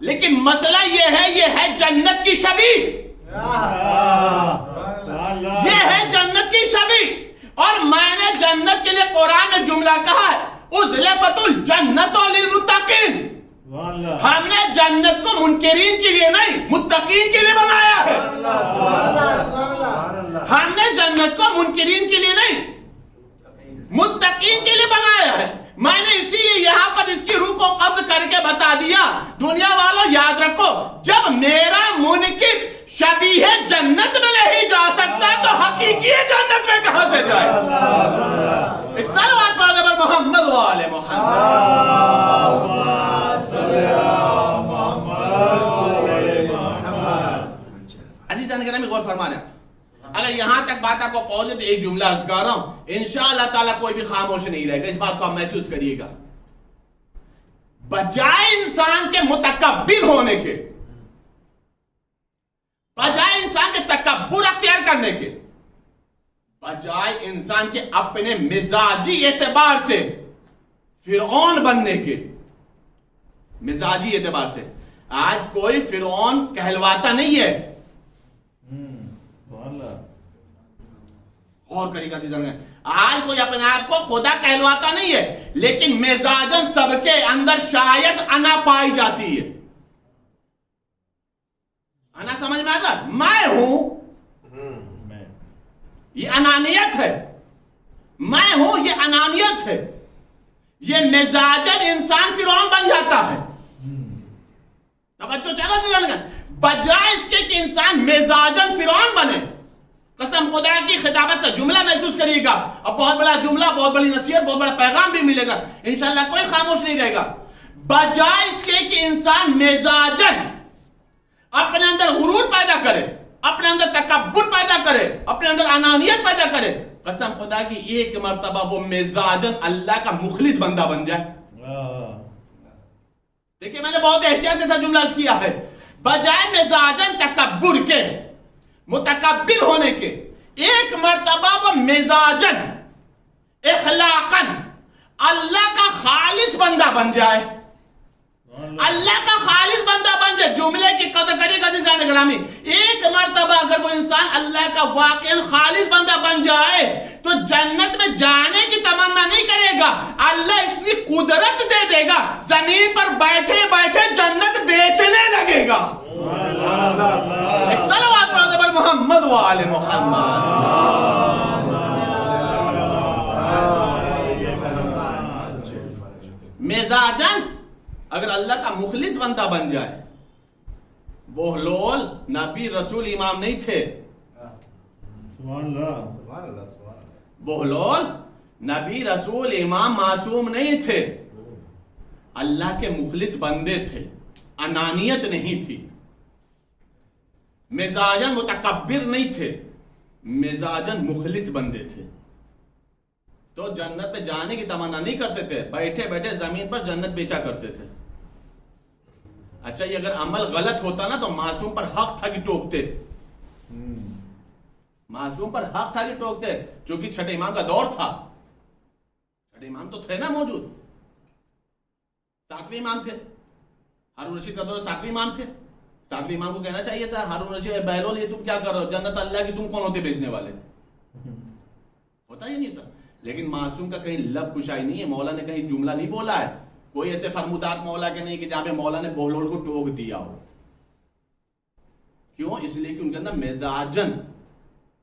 لیکن مسئلہ یہ ہے جنت کی شبیہ، یہ ہے جنت کی شبیہ. اور میں نے جنت کے لیے قرآن میں جملہ کہا ہے اُزْلِفَتُ الْجَنَّةُ لِلْمُتَّقِينَ. ہم نے جنت کو منکرین کے لیے نہیں متقین کے لیے بنایا ہے. ہم نے جنت کو منکرین کے لیے نہیں متقین کے لیے بنایا ہے. میں نے اسی لیے یہاں پر اس کی روح کو قبض کر کے بتا دیا. دنیا والوں یاد رکھو، جب میرا منکر شبیہ جنت میں نہیں جا سکتا تو حقیقی جنت میں کہاں سے جائے؟ ایک صلوات پڑھنے پر محمد و آل عزیزان گرامی غور فرمانا. اگر یہاں تک بات آپ کو پہنچے تو ایک جملہ عرض کر رہا ہوں، انشاءاللہ تعالیٰ کوئی بھی خاموش نہیں رہے گا. اس بات کو آپ محسوس کریے گا. بجائے انسان کے متکبر ہونے کے، بجائے انسان کے تکبر اختیار کرنے کے، بجائے انسان کے اپنے مزاجی اعتبار سے فرعون بننے کے، مزاجی اعتبار سے آج کوئی فرعون کہلواتا نہیں ہے. اور کری کا سیزن ہے، آج کوئی اپنے آپ کو خدا کہلواتا نہیں ہے، لیکن مزاجن سب کے اندر شاید انا پائی جاتی ہے. انا سمجھ میں آتا، میں ہوں، یہ انانیت ہے. میں ہوں، یہ انانیت ہے. یہ مزاجن انسان فرعون بن جاتا ہے. توجہ چلو سیزن ہے، بجائے اس کے کہ انسان مزاجن فرعون بنے. قسم خدا کی خطابت کا جملہ محسوس کریے گا، اور بہت بڑا جملہ، بہت بڑی نصیحت، بہت بڑا پیغام بھی ملے گا. انشاءاللہ کوئی خاموش نہیں رہے گا. بجائے اس کے کہ انسان مزاجن اپنے اندر غرور پیدا کرے، اپنے اندر تکبر پیدا کرے، اپنے اندر انانیت پیدا کرے، قسم خدا کی ایک مرتبہ وہ مزاجن اللہ کا مخلص بندہ بن جائے. دیکھیں میں نے بہت احتیاط سے جملہ کیا ہے. بجائے مزاجن تکبر کے، متکبر ہونے کے، ایک مرتبہ وہ مزاجن اخلاقاً اللہ کا خالص بندہ بن جائے. اللہ کا خالص بندہ بن جائے. جملے کی قدر کریے گا عزیزان گرامی. ایک مرتبہ اگر وہ انسان اللہ کا واقعاً خالص بندہ بن جائے تو جنت میں جانے کی تمنا نہیں کرے گا. اللہ اتنی قدرت دے دے گا، زمین پر بیٹھے بیٹھے جنت بیچنے لگے گا. ایک صلوات پڑھنے پر محمد و آل محمد. مزاجن اگر اللہ کا مخلص بندہ بن جائے. بہلول نبی رسول امام نہیں تھے. بہلول نبی رسول امام معصوم نہیں تھے، اللہ کے مخلص بندے تھے. انانیت نہیں تھی. مزاجن متکبر نہیں تھے، مزاجن مخلص بندے تھے. تو جنت میں جانے کی تمنا نہیں کرتے تھے، بیٹھے بیٹھے زمین پر جنت بیچا کرتے تھے. اچھا یہ اگر عمل غلط ہوتا نا تو معصوم پر حق تھا کہ ٹوکتے. معصوم پر حق تھا کہ ٹوکتے، چونکہ چھٹے امام کا دور تھا. چھٹے امام تو تھے نا موجود. ساتویں امام تھے. ہارون رشید کا دور ساتویں امام تھے. ساتویں امام کو کہنا چاہیے تھا ہارون رشید اے بہلول یہ تم کیا کر رہے ہو، جنت اللہ کی تم کون ہوتے بیچنے والے. ہوتا ہی نہیں تھا. لیکن معصوم کا کہیں لب کشائی نہیں ہے. مولا نے کہیں جملہ نہیں بولا ہے. کوئی ایسے فرمودات مولا کے نہیں کہ جہاں پہ مولا نے بہلول کو ٹوک دیا ہو. کیوں؟ اس لیے کہ ان کے اندر مزاجن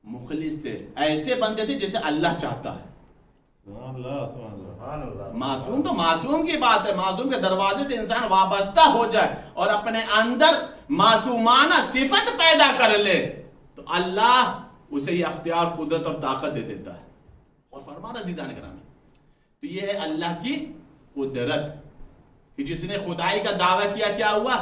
مخلص تھے. ایسے بندے تھے جیسے اللہ چاہتا ہے. معصوم تو معصوم کی بات ہے. معصوم کے دروازے سے انسان وابستہ ہو جائے اور اپنے اندر معصومانہ صفت پیدا کر لے تو اللہ اسے یہ اختیار، قدرت اور طاقت دے دیتا ہے. اور فرمانا عزیزان گرامی، تو یہ ہے اللہ کی قدرت کہ جس نے خدائی کا دعویٰ کیا کیا ہوا،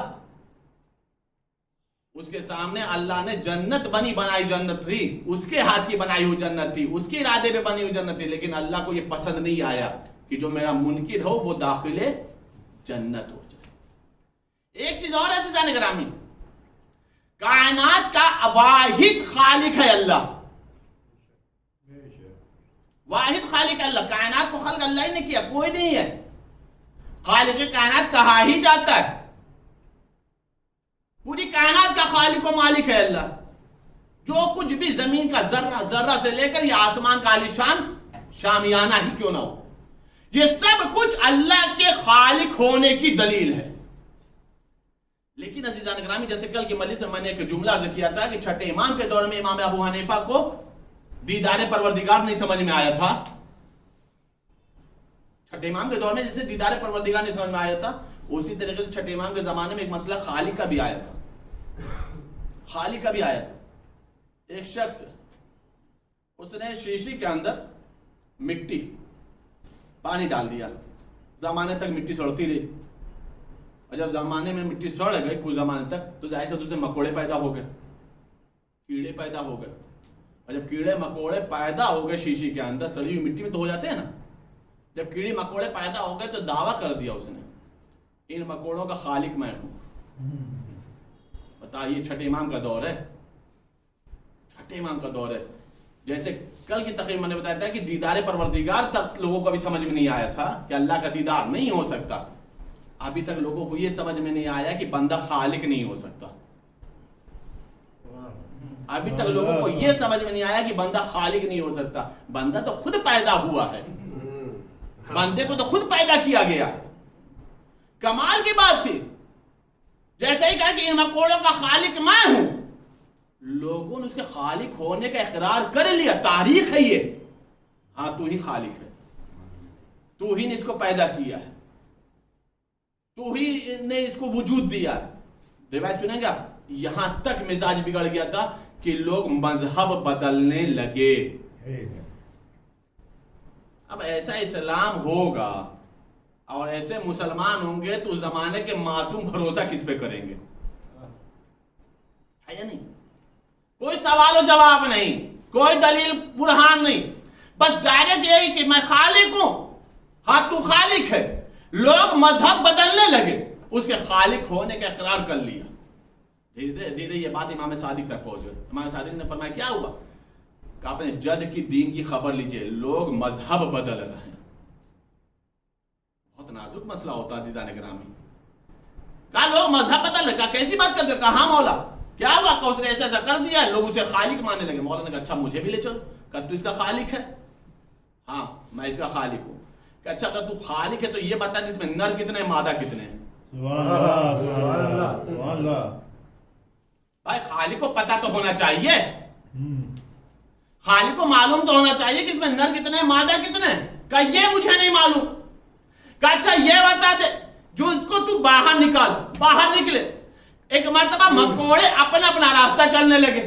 اس کے سامنے اللہ نے جنت بنائی جنت تھی، اس کے ہاتھ کی بنائی ہوئی جنت تھی، اس کے ارادے پہ بنی ہوئی جنت تھی. لیکن اللہ کو یہ پسند نہیں آیا کہ جو میرا منکر ہو وہ داخل جنت ہو جائے. ایک چیز اور ہے عزیزان گرامی، کائنات کا واحد خالق ہے اللہ. واحد خالق ہے اللہ. کائنات کو خلق اللہ ہی نے کیا، کوئی نہیں ہے. خالق کائنات کہا ہی جاتا ہے. پوری کائنات کا خالق و مالک ہے اللہ. جو کچھ بھی زمین کا ذرہ ذرہ سے لے کر یہ آسمان کا عالیشان شامیانہ ہی کیوں نہ ہو, یہ سب کچھ اللہ کے خالق ہونے کی دلیل ہے. لیکن عزیزان گرامی, جیسے کل کی مجلس میں میں نے ایک جملہ عرض کیا تھا کہ چھٹے امام کے دور میں امام ابو حنیفہ کو دیدار پروردگار نہیں سمجھ میں آیا تھا. چھٹے امام کے دور میں جیسے دیدار پروردگار نہیں سمجھ میں آیا تھا, اسی طریقے سے چھٹے امام کے زمانے میں ایک مسئلہ خالق کا بھی آیا تھا. خالق کا بھی آیا تھا. ایک شخص اس نے شیشی کے اندر مٹی پانی ڈال دیا, زمانے تک مٹی سڑتی رہی, اور جب زمانے میں مٹی سڑ گئی کچھ زمانے تک تو ظاہر سے اس میں مکوڑے پیدا ہو گئے, کیڑے پیدا ہو گئے. اور جب کیڑے مکوڑے پیدا ہو گئے شیشی کے اندر, سڑی ہوئی مٹی میں تو ہو جاتے ہیں نا, جب کیڑے مکوڑے پیدا ہو گئے تو دعویٰ کر دیا اس نے ان مکوڑوں کا خالق میں ہوں. بتائیے چھٹے امام کا دور ہے, چھٹے امام کا دور ہے. جیسے کل کی تقریب میں نے بتایا تھا کہ دیدار پروردگار تک لوگوں کو ابھی سمجھ میں نہیں آیا تھا کہ اللہ کا دیدار نہیں ہو سکتا. ابھی تک لوگوں کو یہ سمجھ میں نہیں آیا کہ بندہ خالق نہیں ہو سکتا. ابھی تک لوگوں کو یہ سمجھ میں نہیں آیا کہ بندہ خالق نہیں ہو سکتا. بندہ تو خود پیدا ہوا ہے, بندے کو تو خود پیدا کیا گیا. کمال کی بات تھی. جیسے ہی کہا کہ ان مکوڑوں کا خالق میں ہوں, لوگوں نے اس کے خالق ہونے کا اقرار کر لیا. تاریخ ہے یہ, ہاں تو ہی خالق ہے, تو ہی نے اس کو پیدا کیا ہے, تو ہی نے اس کو وجود دیا ہے. روایت سنیں گے آپ, یہاں تک مزاج بگڑ گیا تھا کہ لوگ مذہب بدلنے لگے. اب ایسا اسلام ہوگا اور ایسے مسلمان ہوں گے تو زمانے کے معصوم بھروسہ کس پہ کریں گے؟ ہے یا نہیں؟ کوئی سوال و جواب نہیں, کوئی دلیل برہان نہیں, بس ڈائریکٹ یہی کہ میں خالق ہوں. ہاں تو خالق ہے. لوگ مذہب بدلنے لگے, اس کے خالق ہونے کا اقرار کر لیا. دھیرے دھیرے یہ بات امام صادق تک پہنچ گئی. امام صادق نے فرمایا کیا ہوا؟ کہ آپ نے جد کی دین کی خبر لیجئے, لوگ مذہب بدل رہے ہیں. بہت نازک مسئلہ ہوتا ہے عزیزان گرامی. کہا لوگ مذہب بدل رہے. کہا کیسی بات کرتے ہو؟ کہا مولا کیا ہوا؟ کہ اس نے ایسا ایسا کر دیا, لوگ اسے خالق ماننے لگے. مولا نے کہا اچھا مجھے بھی لے چلو. کہا تو اس کا خالق ہے؟ ہاں میں اس کا خالق ہوں. کہ اچھا اگر تو خالق ہے تو یہ بتا اس میں نر کتنے ہیں مادہ کتنے ہیں؟ سبحان اللہ سبحان اللہ سبحان اللہ. بھائی خالق کو پتہ تو ہونا چاہیے, خالق کو معلوم تو ہونا چاہیے کہ اس میں نر کتنے ہیں مادہ کتنے ہیں. کہا یہ مجھے نہیں معلوم. کہا اچھا یہ بتا دے, جو اس کو تو باہر نکال. باہر نکلے. ایک مرتبہ مکوڑے اپنا اپنا راستہ چلنے لگے.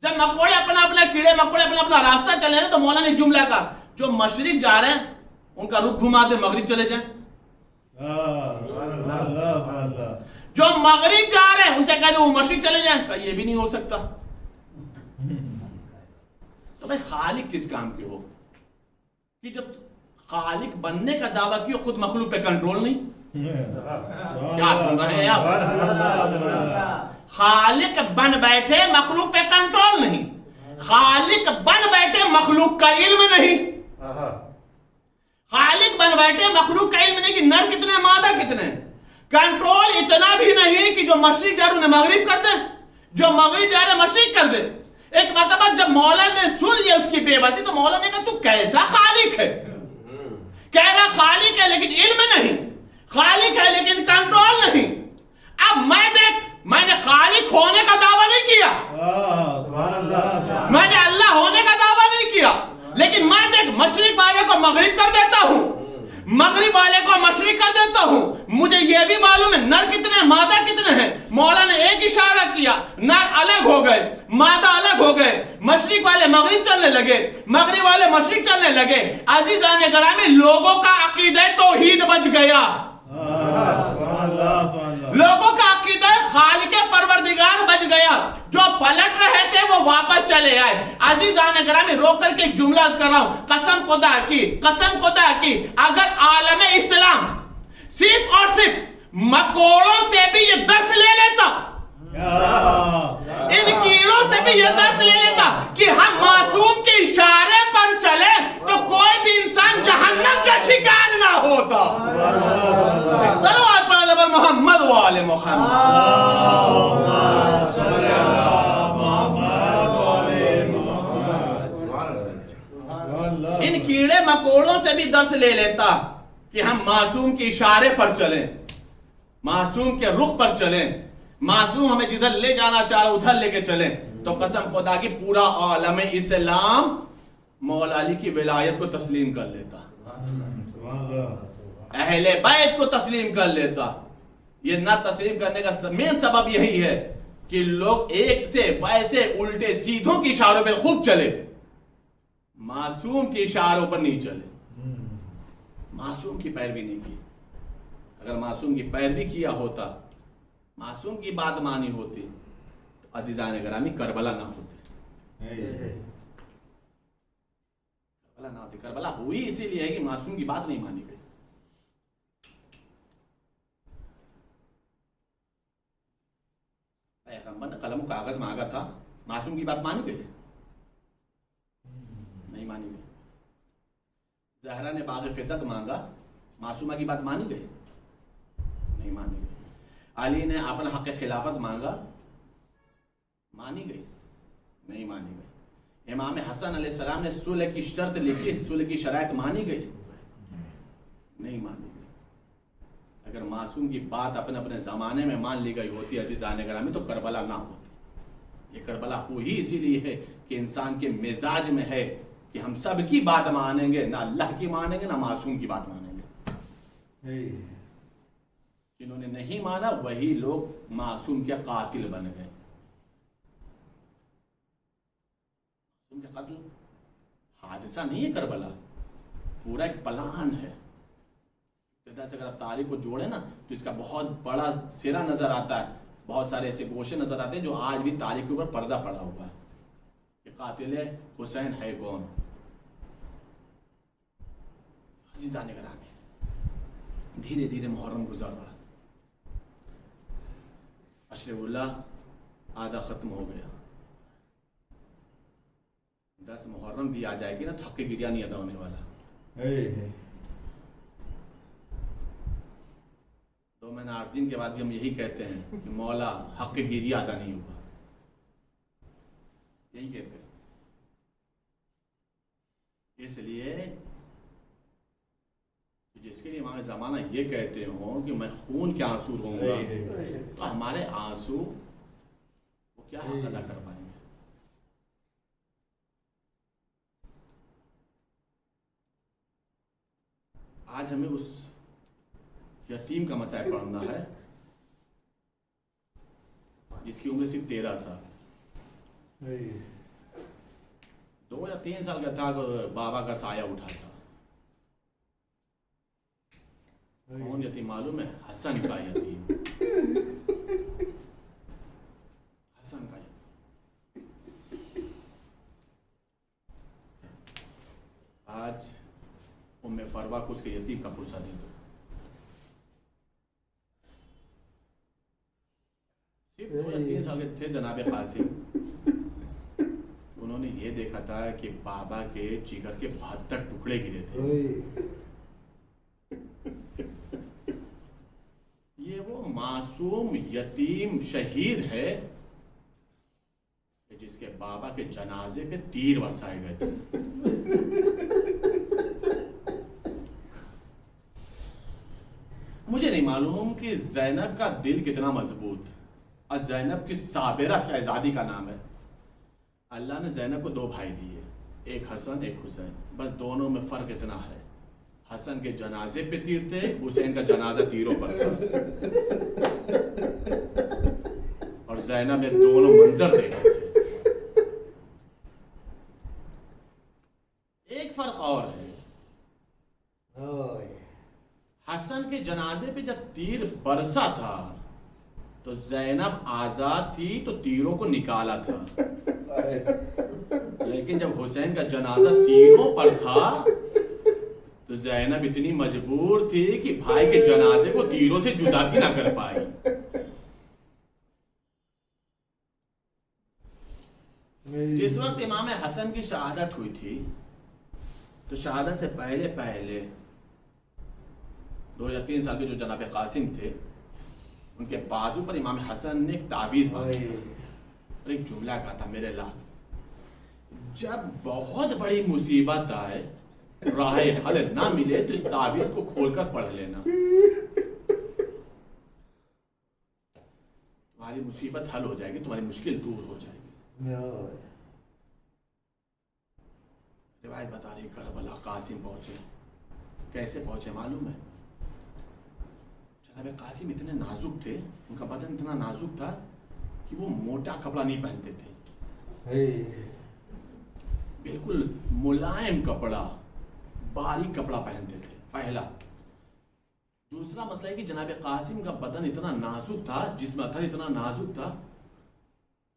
جب مکوڑے اپنا اپنا کیڑے مکوڑے اپنا اپنا راستہ چلنے لگے تو مولا نے جملہ کہا جو مشرق جا رہے ہیں ان کا رخ گھما دے, مغرب چلے جائیں. جو مغرب جا رہے ہیں ان سے کہہ دے وہ مشرق چلے جائیں. کہا یہ بھی نہیں ہو سکتا. تو بھائی خالق کس کام کے ہو کہ جب خالق بننے کا دعویٰ کیا خود مخلوق پہ کنٹرول نہیں. کیا سن رہے ہیں آپ؟ خالق بن بیٹھے مخلوق پہ کنٹرول نہیں. خالق بن بیٹھے مخلوق کا علم نہیں. خالق بن بیٹھے مخلوق کا علم نہیں کہ نر کتنے مادہ کتنے. کنٹرول اتنا بھی نہیں کہ جو مشرق جا رہے انہیں مغرب کر دے, جو مغرب جا رہے مشرق کر دے. ایک مرتبہ جب مولا نے سن لیا اس کی بے بسی تو مولا نے کہا تو کیسا خالق ہے؟ کہہ رہا خالق ہے لیکن علم نہیں, خالق ہے لیکن کنٹرول نہیں. اب میں دیکھ, میں نے خالق ہونے کا دعویٰ نہیں کیا, میں نے اللہ ہونے کا دعویٰ نہیں کیا, لیکن میں دیکھ مشرق والے کو مغرب کر دیتا ہوں, مغرب والے کو مشرق کر دیتا ہوں. مجھے یہ بھی معلوم ہے نر کتنے مادہ کتنے ہیں. مولا نے ایک اشارہ کیا, نر الگ ہو گئے, مادہ الگ ہو گئے. مشرق والے مغرب چلنے لگے, مغرب والے مشرق چلنے لگے. عزیزان گرامی لوگوں کا عقیدہ توحید بچ گیا. لوگوں کا عقیدہ خالق پروردگار بچ گیا. جو پلٹ رہے تھے وہ واپس چلے آئے. عزیزان گرامی رو کر کے جملہ کر رہا ہوں, قسم خدا کی, قسم خدا کی, اگر عالم اسلام صرف اور صرف مکوڑوں سے بھی یہ درس لے لیتا, ان کیڑوں سے بھی یہ درس لے لیتا کہ ہم معصوم کے اشارے پر چلے تو کوئی بھی انسان جہنم کا شکار نہ ہوتا. صلوات علی محمد و آل محمد. اللہ ان کیڑے مکوڑوں سے بھی درس لے لیتا کہ ہم معصوم کے اشارے پر چلیں، معصوم کے رخ پر چلیں، معصوم ہمیں جدھر لے جانا چاہ رہا ادھر لے کے چلیں، تو قسم خدا کی پورا عالم اسلام مولا علی کی ولایت کو تسلیم کر لیتا، سبحان اللہ اہل بیت کو تسلیم کر لیتا۔ یہ نہ تسلیم کرنے کا مین سبب یہی ہے کہ لوگ ایک سے ویسے الٹے سیدھوں کے اشاروں پہ خوب چلے، معصوم کے اشاروں پر نہیں چلے، معصوم کی پیروی نہیں کی۔ اگر معصوم کی پیروی کیا ہوتا، معصوم کی بات مانی ہوتی تو عزیزان گرامی کربلا نہ ہوتے، کربلا نہ ہوتی۔ کربلا ہوئی اسی لیے ہے کہ معصوم کی بات نہیں مانی گئی۔ پیغمبر نے قلم و کاغذ مانگا تھا، معصوم کی بات مانی گئی؟ نہیں مانی گئی۔ زہرا نے باغ فتق مانگا، معصومہ کی بات مانی گئی؟ نہیں مانی گئی۔ علی نے اپنا حق خلافت مانگا، مانی گئی؟ نہیں مانی گئی۔ امام حسن علیہ السلام نے صلح کی شرط لکھی، صلح کی شرائط مانی گئی؟ نہیں مانی گئی۔ اگر معصوم کی بات اپنے اپنے زمانے میں مان لی گئی ہوتی عزیزان گرامی تو کربلا نہ ہوتی۔ یہ کربلا ہوئی اسی لیے ہے کہ انسان کے مزاج میں ہے کہ ہم سب کی بات مانیں گے، نہ اللہ کی مانیں گے نہ معصوم کی بات مانیں گے۔ جنہوں نے نہیں مانا وہی لوگ معصوم کے قاتل بن گئے۔ معصوم کے قتل حادثہ نہیں ہے کربلا، پورا ایک پلان ہے۔ سے اگر آپ تاریخ کو جوڑیں نا تو اس کا بہت بڑا سرا نظر آتا ہے، بہت سارے ایسے گوشے نظر آتے ہیں جو آج بھی تاریخ کے اوپر پردہ پڑا ہوا ہے کہ قاتل حسین ہے کون۔ عزیزان گرامی، دھیرے دھیرے محرم گزر رہا، عشر اللہ آدھا ختم ہو گیا، 10 محرم بھی آ جائے گی نا تو حق گریہ نہیں ادا ہونے والا۔ 2 مہینہ 8 دن کے بعد بھی ہم یہی کہتے ہیں کہ مولا حق گریہ ادا نہیں ہوا، یہی کہتے ہیں۔ اس لیے جس کے لیے امام زمانہ یہ کہتے ہوں کہ میں خون کے آنسو روں گا تو ہمارے آنسو وہ کیا حق ادا کر پائیں گے؟ آج ہمیں اس یتیم کا مسائل پڑھنا ہے جس کی عمر صرف 13 سال، 2 یا 3 سال کا تھا، بابا کا سایہ اٹھاتا۔ کون یتیم معلوم ہے؟ حسن کا یتیم، حسن کا یتیم۔ آج ام فروا کو اس کے یتیم کا پرسہ دے دو۔ صرف 2 یا 3 سال کے تھے جناب قاسم، انہوں نے یہ دیکھا تھا کہ بابا کے جگر کے 72 ٹکڑے گرے تھے۔ یہ وہ معصوم یتیم شہید ہے جس کے بابا کے جنازے پہ تیر برسائے گئے تھے۔ مجھے نہیں معلوم کہ زینب کا دل کتنا مضبوط، اور زینب کی صابرہ شہزادی کا نام ہے۔ اللہ نے زینب کو 2 بھائی دیے، ایک حسن ایک حسین، بس دونوں میں فرق اتنا ہے، حسن کے جنازے پہ تیر تھے، حسین کا جنازہ تیروں پر تھا، اور زینب نے دونوں منظر دیکھے تھے۔ ایک فرق اور ہے، حسن کے جنازے پہ جب تیر برسا تھا تو زینب آزاد تھی تو تیروں کو نکالا تھا، لیکن جب حسین کا جنازہ تیروں پر تھا تو زینب اتنی مجبور تھی کہ بھائی کے جنازے کو تیروں سے جدا بھی نہ کر پائی۔ جس وقت امام حسن کی شہادت ہوئی تھی تو شہادت سے پہلے 2 یا 3 سال کے جو جناب قاسم تھے ان کے بازو پر امام حسن نے ایک تعویذ باندھی اور ایک جملہ کہا تھا، میرے اللہ جب بہت بڑی مصیبت آئے راہ حل نہ ملے تو اس تعویذ کو کھول کر پڑھ لینا، تمہاری مصیبت حل ہو جائے گی، تمہاری مشکل دور ہو جائے گی۔ روایت بتا رہی کربلا قاسم پہنچے، کیسے پہنچے معلوم ہے؟ جناب قاسم اتنے نازک تھے، ان کا بدن اتنا نازک تھا کہ وہ موٹا کپڑا نہیں پہنتے تھے، بالکل ملائم کپڑا، باریک کپڑا پہنتے تھے، پہلا۔ دوسرا مسئلہ ہے کہ جناب قاسم کا بدن اتنا نازک تھا، جسم اتنا نازک تھا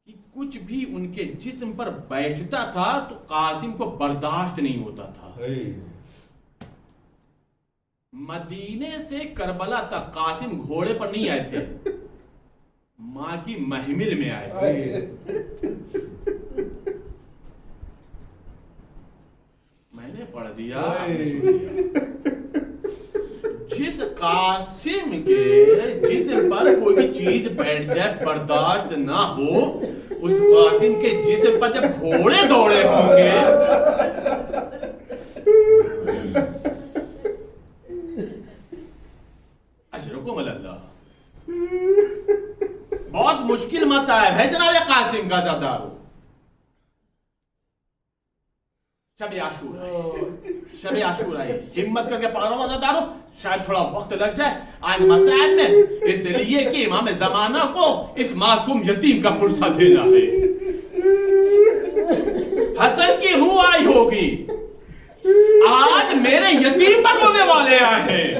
کہ کچھ بھی ان کے جسم پر بیٹھتا تھا تو قاسم کو برداشت نہیں ہوتا تھا۔ مدینے سے کربلا تک قاسم گھوڑے پر نہیں آئے تھے، ماں کی محمل میں آئے تھے۔ میں نے پڑھ دیا، آپ نے سن دیا۔ جس قاسم کے جسم پر کوئی بھی چیز بیٹھ جائے برداشت نہ ہو، اس قاسم کے جسم پر جب گھوڑے دوڑے ہوں گے، اجرکم اللہ، بہت مشکل مسائل ہے جناب قاسم کا زردارو۔ شب عاشورہ ہے، ہمت کر کے پڑھو وزادارو، شاید تھوڑا وقت لگ جائے آج مسائل میں، اس لیے کہ امام زمانہ کو اس معصوم یتیم کا پرسہ دینا ہے۔ حسن کی روح آئی ہوگی، آج میرے یتیم پر رونے والے آئے ہیں۔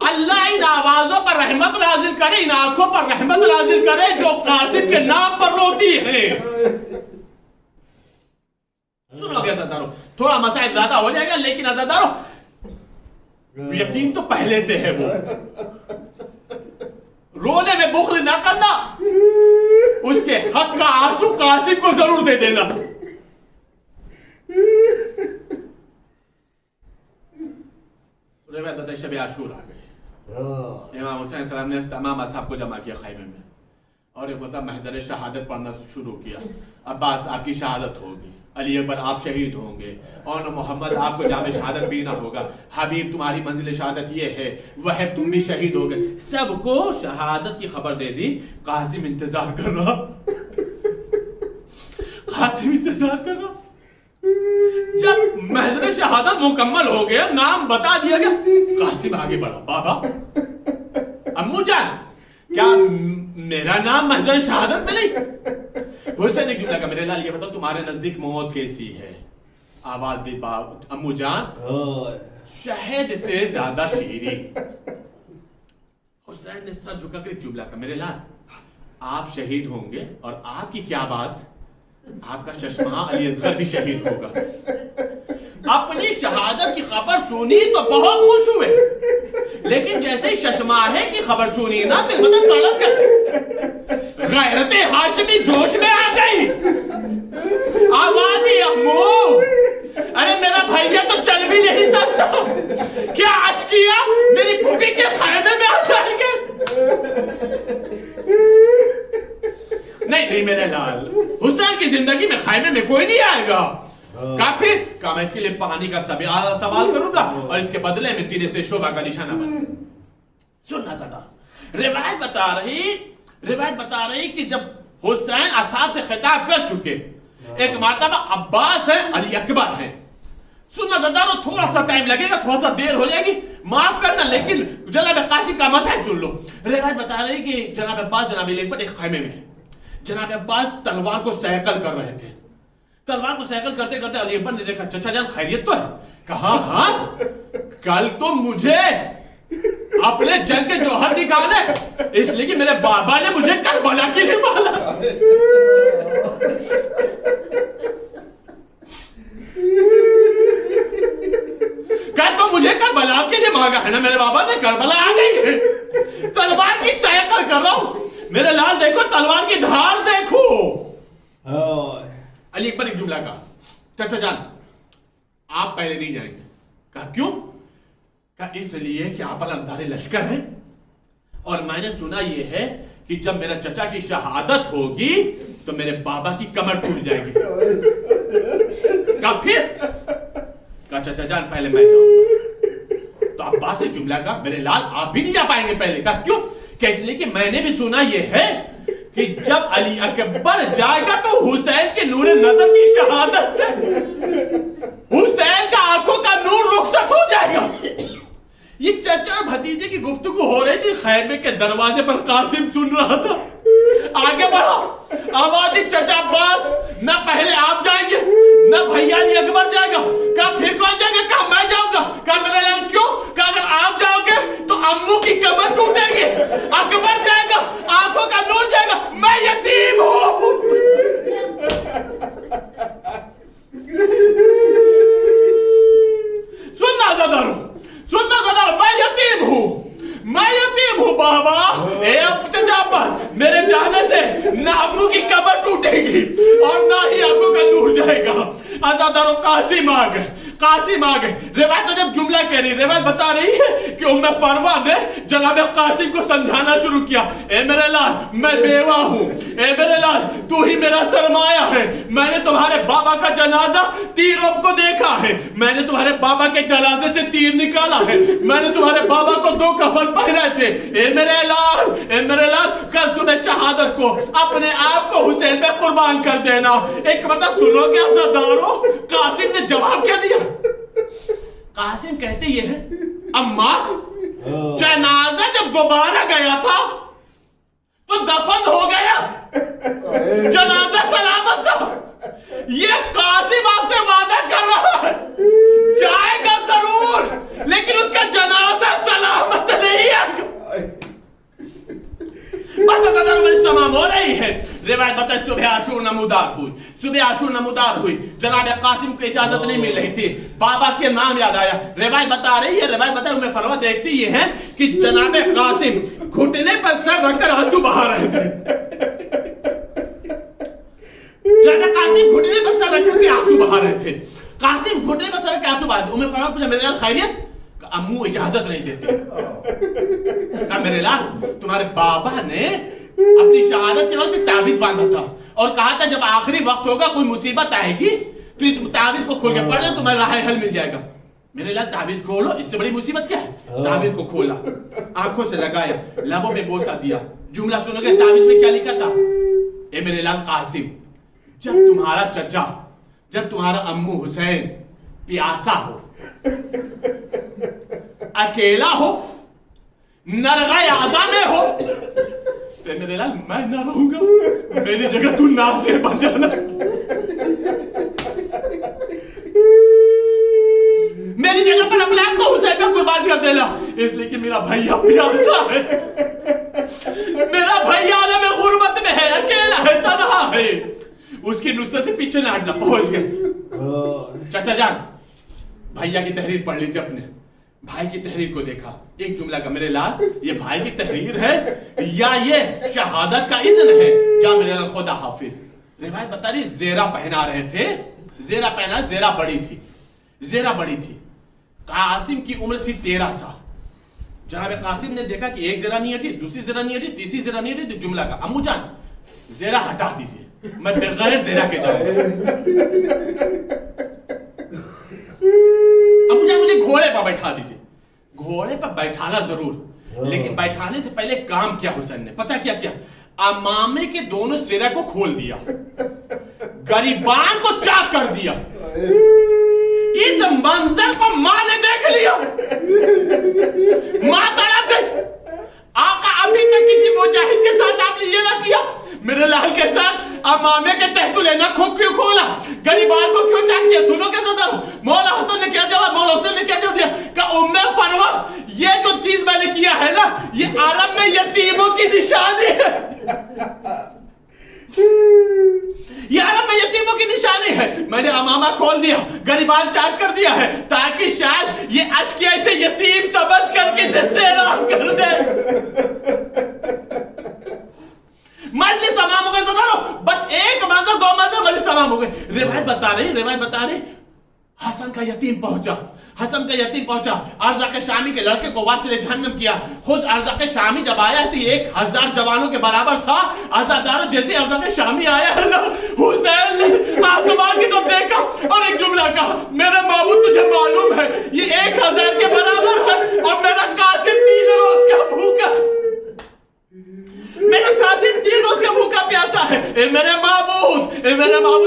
اللہ ان آوازوں پر رحمت نازل کرے، ان آنکھوں پر رحمت نازل کرے جو قاسم کے نام پر روتی ہیں۔ سنو گے عزادارو، تھوڑا مسائل زیادہ ہو جائے گا، لیکن عزادارو یتیم تو پہلے سے ہے، وہ رونے میں بخل نہ کرنا، اس کے حق کا آنسو قاسم کو ضرور دے دینا۔ شب عاشور آ گئے، امام حسین السلام نے تمام اصحاب کو جمع کیا خیمے میں، اور ایک مطلب محضر شہادت پڑھنا شروع کیا۔ عباس آپ کی شہادت ہوگی، علی اکبر آپ شہید ہوں گے، اور محمد آپ کو جام شہادت بھی نہ ہوگا، حبیب تمہاری منزل شہادت یہ ہے، وہب تم بھی شہید ہوگے، سب کو شہادت کی خبر دے دی۔ قاسم انتظار کر رہا، قاسم انتظار کر رہا۔ جب محضر شہادت مکمل ہو گیا، نام بتا دیا گیا، قاسم آگے بڑھا، بابا امو جان کیا میرا نام محضر شہادت میں نہیں؟ حسین ایک جملہ کا، میرے لال یہ بتاؤ تمہارے نزدیک موت کیسی ہے؟ آواز دی امو جان شہد سے زیادہ شیریں۔ حسین نے سر جھکا کر ایک جملہ کا، میرے لال آپ شہید ہوں گے، اور آپ کی کیا بات، آپ کا چشمہ علی اصغر بھی شہید ہوگا۔ اپنی شہادت کی خبر سنی تو بہت خوش ہوئے، لیکن جیسے ہی ششماہے کی خبر سنی نا دل بدن تڑپ گئے، غیرت ہاشمی جوش میں آ گئی، آوازی امو ارے میرا بھائیا تو چل بھی نہیں سکتا، کیا آج کیا میری پھوپھی کے خیمے میں آ جائیں گے؟ نہیں میرے لال، حسین کی زندگی میں خیمے میں کوئی نہیں آئے گا۔ کافی کہا میں اس کے لیے پانی کا سوال کروں گا، اور اس کے بدلے میں تیرے سے شعبہ کا نشانہ بنا۔ سننا زیادہ روایت بتا رہی کہ جب حسین اصحاب سے خطاب کر چکے، ایک مرتبہ عباس ہے، علی اکبر ہے، سننا زیادہ تھوڑا سا ٹائم لگے گا، تھوڑا سا دیر ہو جائے گی، معاف کرنا، لیکن جناب قاسم کا مسائل سن لو۔ روایت بتا رہی کہ جناب عباس جناب علی اکبر ایک خیمے میں ہے، جناب عباس تلوار کو سیکل کر رہے تھے، تلوار کو سیکل کرتے کرتے علی اکبر نے دیکھا چچا جان خیریت تو ہے؟ کہا ہاں، کل تو مجھے اپنے جنگ کے جوہر دکھانے، اس لیے کہ میرے بابا نے مجھے کربلا کے لیے مالا۔ کہا تو مجھے کربلا کے لیے مانگا ہے نا، میرے بابا نے کربلا آ گئی ہے، تلوار کی سیکل کر رہا ہوں، میرے لال دیکھو تلوار کی دھار دیکھو۔ علی اکبر ایک جملہ کہا، چچا جان آپ پہلے نہیں جائیں گے۔ کہا کیوں؟ کہا اس لیے کہ آپ علمدار لشکر ہیں، اور میں نے سنا یہ ہے کہ جب میرا چچا کی شہادت ہوگی تو میرے بابا کی کمر ٹوٹ جائے گی. کہا پھر؟ کہا چچا جان پہلے میں جاؤں گا. تو عباس سے جملہ کہا میرے لال آپ بھی نہیں جا پائیں گے پہلے. کہا کیوں؟ کہ اس لیے کہ میں نے بھی سنا یہ ہے کہ جب علی اکبر جائے گا تو حسین کے نور نظر کی شہادت سے حسین کا آنکھوں کا نور رخصت ہو جائے گا. یہ چچا اور بھتیجے کی گفتگو ہو رہی تھی. خیمے کے دروازے پر قاسم سن رہا تھا. آگے بڑھا, آواز دی چچا عباس نہ پہلے آپ جائیں گے نہ بھیا علی اکبر جائے گا. کہا پھر کون جائے گا؟ کہا میں جاؤں گا. کہا میرے لال کیوں؟ کہا اگر آپ جاؤ گے تو امو کی کمر ٹوٹے گی, اکبر جائے گا آنکھوں کا نور جائے گا, میں یتیم ہوں. سننا زدارو, سننا زدارو, میں یتیم ہوں, میں یتیم ہوں بابا. اے چچا عباس میرے جانے سے نہ امو کی کمر ٹوٹے گی اور نہ ہی آنکھوں کا نور جائے گا. ازادارو قاسم آ گئے, قاسم آ گئے. روایت جب جملہ کہہ رہی, روایت بتا رہی ہے کہ ام فروہ نے جناب قاسم کو سمجھانا شروع کیا. اے میرے لال میں بیوہ ہوں, اے میرے لال تو ہی میرا سرمایہ ہے. میں نے تمہارے بابا کا جنازہ تیروں کو دیکھا ہے, میں نے تمہارے بابا کے جنازے سے تیر نکالا ہے, میں نے تمہارے بابا کو 2 کفن پہنے تھے. اے میرے لال, اے میرے لال کل صبح شہادت کو اپنے آپ کو حسین پہ قربان کر دینا. ایک بتا سنو گے عزادارو قاسم نے جواب کیا دیا. قاسم کہتے یہ ہے اماں جنازہ جب دوبارہ گیا تھا تو دفن ہو گیا, جنازہ سلامت تھا. یہ قاسم آپ سے وعدہ کر رہا ہے جائے گا ضرور لیکن اس کا جنازہ سلامت نہیں ہے. بس ازادہ میں تمام ہو رہی ہے. روایت بتائے صبح عاشور نمودار ہوئی, صبح عاشور نمودار ہوئی. جناب قاسم کو اجازت نہیں مل رہی تھی, بابا کے نام یاد آیا. روایت بتا رہی ہے, روایت بتائے ام فروہ دیکھتی یہ ہے کہ جناب قاسم گھٹنے پر سر رکھ کر آنسو بہا رہے تھے. جناب قاسم گھٹنے پر سر رکھ کر آنسو بہا رہے تھے. قاسم گھٹنے پر سر رکھ کے آنسو بہا رہے تھے. ام فروہ پوچھا میرے لال خیریت؟ امو اجازت نہیں دیتے. کہا میرے لال تمہارے بابا نے اپنی شہادت کے وقت ایک تعویذ باندھا تھا اور کہا تھا جب آخری وقت ہوگا کوئی مصیبت آئے گی تو اس تعویذ کو کھول کے پڑھ لیں تمہیں راہ حل مل جائے گا. میرے لال تعویذ کھولو, اس سے بڑی مصیبت کیا ہے؟ تعویذ کو کھولا, آنکھوں سے لگایا, لبوں پہ بوسہ دیا. جملہ سنو گے تعویذ میں کیا لکھا تھا؟ اے میرے لال قاسم جب تمہارا چچا, جب تمہارا امو حسین پیاسا ہو, اکیلا ہو, نرغہ اعضا میں ہو, میرے لال میں نہ رہوں گا, میری جگہ تو ناصر بن جانا, میری جگہ پر اپنے آپ کو حسین پہ قربان کر دینا. اس لیے کہ میرا بھیا پیاسا ہے, میرا بھیا عالم غربت میں ہے, اکیلا ہے, تنہا ہے. اس کی نصرت سے پیچھے نہ ہٹنا. پہنچ گئے. چچا جان بھیا کی تحریر پڑھ لیجیے, اپنے بھائی کی تحریر کو دیکھا. ایک جملہ کا میرے لال یہ بھائی کی تحریر ہے یا یہ شہادت کا اذن ہے؟ جا میرے لال خدا حافظ. روایت بتا رہی زیرہ پہنا رہے تھے, زیرہ پہنا, زیرہ بڑی تھی, زیرہ بڑی تھی. قاسم کی عمر تھی 13 سال. جناب قاسم نے دیکھا کہ ایک زیرہ نہیں ہٹی, دوسری زیرہ نہیں ہٹی, تیسری زیرہ نہیں ہٹی. جملہ کا امو جان زیرہ ہٹا دیجیے, میں بغیر زیرہ کے جاؤں گا. امو جان مجھے گھوڑے پر بیٹھا دیجیے. گھوڑے پر بیٹھانا ضرور, لیکن بیٹھانے سے پہلے کام کیا حسین نے پتہ کیا کیا؟ امامے کے دونوں سرے کو کھول دیا, گریبان کو چاک کر دیا. اس منظر کو ماں نے دیکھ لیا, ماں تڑپ گئی. آقا ابھی تک کسی مجاہد کے ساتھ آپ نے یہ نہ کیا, میرے لال کے ساتھ امامے کے تحت لینا کیوں کھولا, گریبان کو کیوں چاک کیا؟ سنو کیسا تھا. مولا حسن نے کیا جواب, مولا حسن نے کیا جواب دیا کہ ام فروہ یہ جو چیز میں نے کیا ہے نا یہ عالم میں یتیموں کی نشانی ہے, یہ عالم میں یتیموں کی نشانی ہے. میں نے امامہ کھول دیا, گریبان چاک کر دیا ہے تاکہ شاید یہ اشکیا اسے یتیم سمجھ کر کسی سیراب کر دے. مجلس تمام ہو گئے. بس ایک منظر, 2 منظر, مجلس تمام ہو گئے. روایت بتا رہی حسن کا یتیم پہنچا ارزاق شامی کے لڑکے کو واسل جہنم کیا. خود ارزاق شامی جب آیا تو 1000 جوانوں کے برابر تھا. عزادارو جیسے ارزاق شامی آیا ہے نا, حسین نے آسمان کی طرف دیکھا اور ایک جملہ کہا, میرے معبود تجھے معلوم ہے یہ 1000 کے برابر ہے اور میرا قاسم 3 روز کا بھوکا, میرا قاسم 3 روز کا بھوکا پیاسا ہے. اے میرے معبود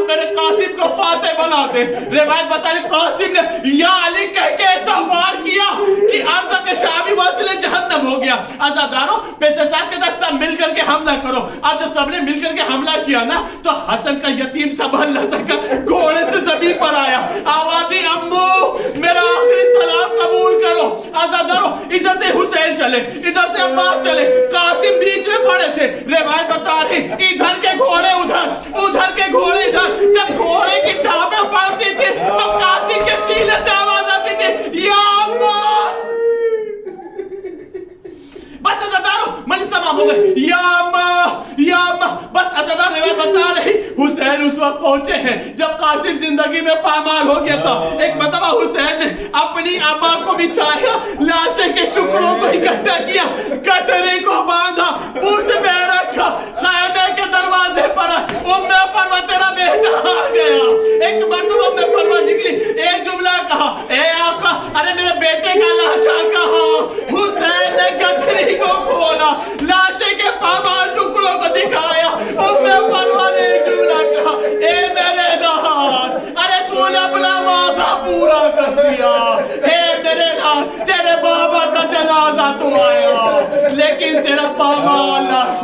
میرے قاسم کو فاتح بنا دے. روایت بتا رہی قاسم نے یا علی کہہ کے ایسا وار کیا کہ ارزاق شامی واسل جہنم ہو گیا. عزادارو پیسے ساتھ کے سب مل کر کے حملہ کرو. اب جب سب نے مل کر کے حملہ کیا نا تو حسن کا یتیم سنبھل نہ سکا, گھوڑے سے زمین پر آیا, آواز دی امو میرا آخری سلام قبول کرو. عزادارو ادھر سے حسین چلے, ادھر سے عباس چلے, قاسم بیچ میں پڑے تھے. روایت بتا رہی ادھر کے گھوڑے ادھر کے گھوڑے ادھر. جب گھوڑے کی ٹھاپیں پڑتی تھی تو قاسم کے سینے سے آواز آتی تھی یا اللہ. بس عزادارو مجلس تمام ہو گئے, یا اللہ بس. عزادار روایت بتا رہی حسین اس وقت پہنچے ہیں جب قاسم زندگی میں پامال ہو گیا تھا. ایک مرتبہ حسین نے اپنی ابا کو بچھایا, لاشیں کے ٹکڑوں کو اکٹھا کیا, کٹری کو باندھا, پشت پہ رکھا, خیمے کے دروازے پر ام فروا تیرا بیٹا آ گیا. ایک مرتبہ ام فروا نکلی, ایک جملہ کہا اے آقا ارے میرے بیٹے کا لاشا کہاں. حسین نے کٹری کو کھولا, لاشے کے پامال ٹکڑوں کو دکھایا. ام فروا نے ایک جملہ کہا اے میرے نہار ارے تو نے اپنا وعدہ پورا کر دیا. اے میرے نہار تیرے بابا کا جنازہ تو آیا لیکن تیرا پامال لاش.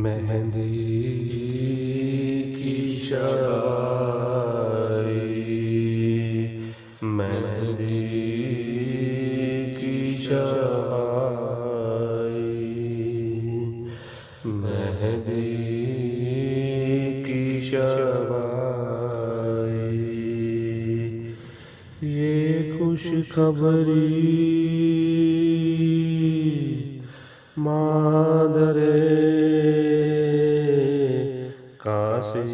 مہندی کی شب آئی, مہندی کی شب آئی, مہندی کی شب آئی. یہ خوش خبری مادر قاسم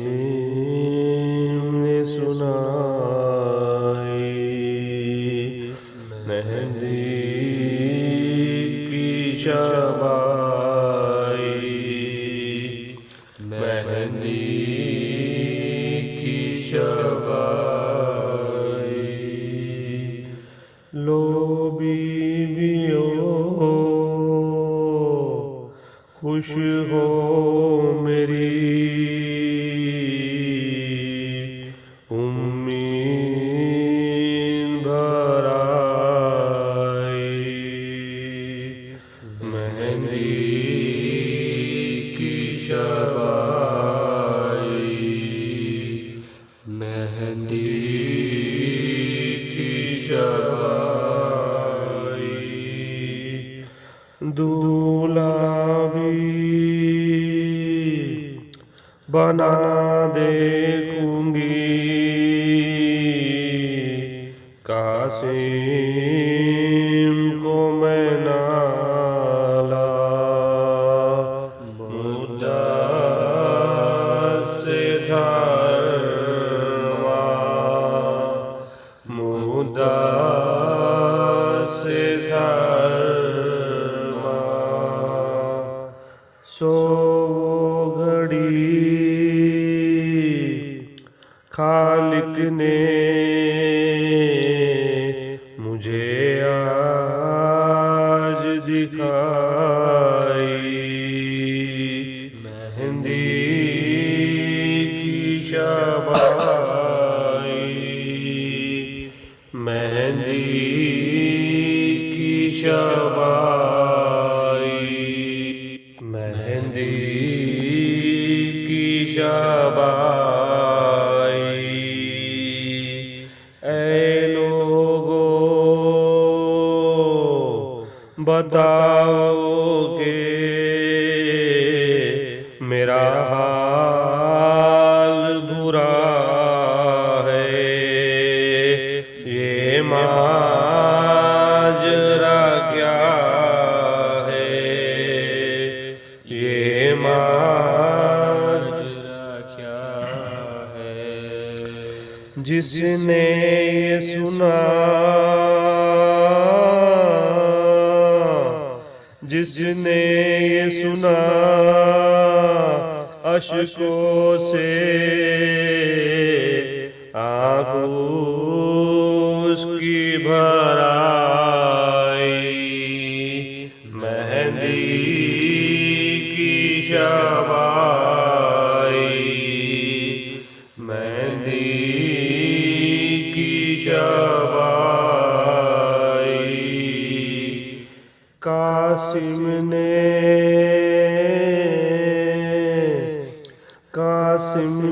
نے سنائی. مہندی کی شب آئی, مہندی کی شب آئی. لو بیویوں خوش ہو میری دولہا بھی بنا دیکھوں گی قاسم کو میں نالا مدعا سے دھروا مدعا سے دھروا سو گھڑی خالق نے مجھے آج دکھائی مہندی کی شب آئی مہندی کی شب آئی مہندی کی شب آئی اے لوگو بتاؤ کہ میرا حال برا ہے، یہ ماجرا کیا ہے، یہ ماجرا کیا ہے۔ جس نے یہ سنا، جس نے یہ سنا، اشکوں سے آنکھوں اس کی بھر آئی، مہندی کی شب آئی، مہندی کی شب آئی۔ قاسم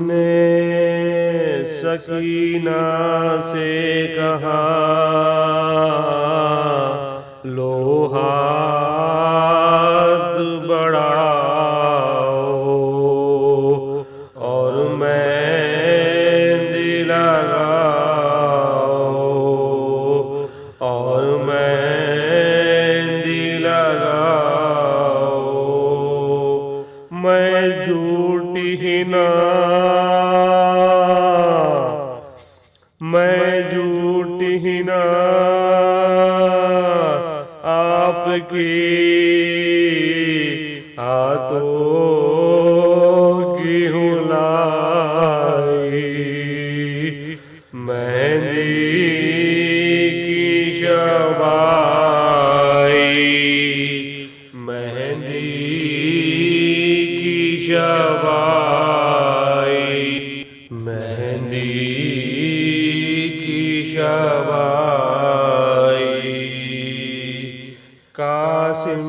نے سکینہ سے کہا، لو ہاتھ بڑھاؤ اور مہندی لگاؤ، اور مہندی لگاؤ۔ میں جھوٹی ہی نہ، میں جھوٹی ہی نہ، آپ کی ہاتھوں کی ہوں لائی، مہندی کی شب آئی، مہندی کی شب آئی، مہندی کی شب آئی۔ قاسم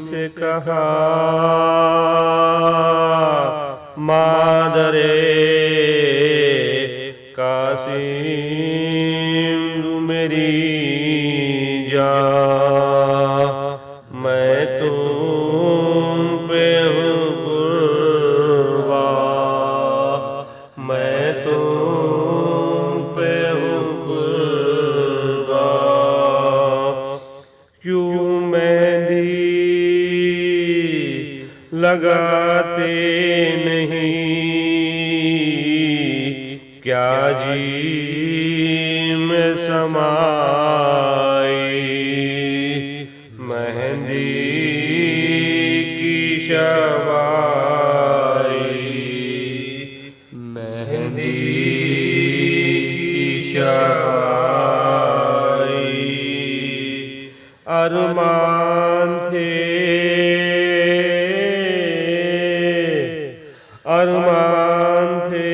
سے کہا، مادرے قاسم میری جان، میں تم پہ ہوں قربان، میں تم پہ ہوں قربان۔ کیوں مہندی لگاتے نہیں، کیا جی میں سمائی، مہندی کی شب آئی، مہندی کی شب آئی۔ ارمان تھے، ارمان تھے،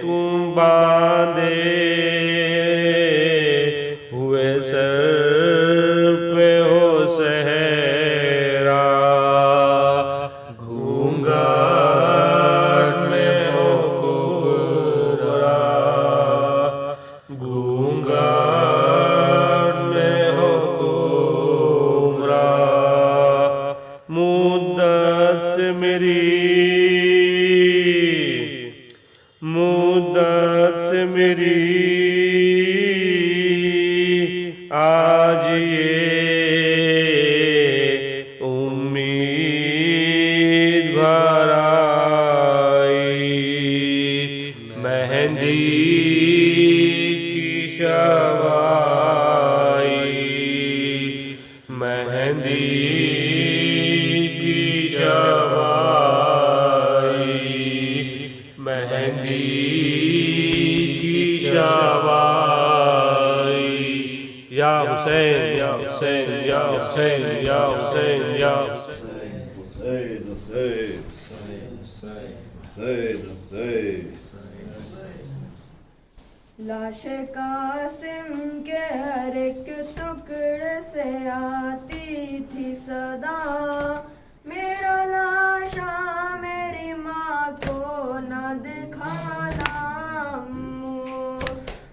تم باندھے ہوئے سر پہ ہو صحرا، گھونگھٹ میں ہو کبرا، گھونگھٹ میں ہو کبرا۔ مدت سے میری، مدت سے میری آج یہ امید بھر آئی، مہندی کی شب آئی، مہندی کی شب آئی، مہندی کی شب آئی۔ یا حسین، یا حسین، یا حسین، یا حسین، یا حسین۔ حسین حسین حسین حسین۔ لاش قاسم کے ہر ایک ٹکڑے سے آتی تھی صدا، میرا لاشا میری ماں کو نہ دکھانا،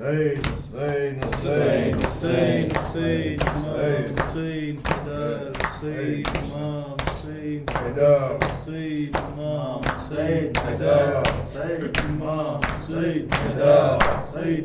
Hussein, Hussein, Hussein, Hussein, Hussein, Hussein, Imam Hussein, Haidar, Hussein, Imam Hussein, Haidar, Hussein, Imam Hussein, Haidar, Hussein,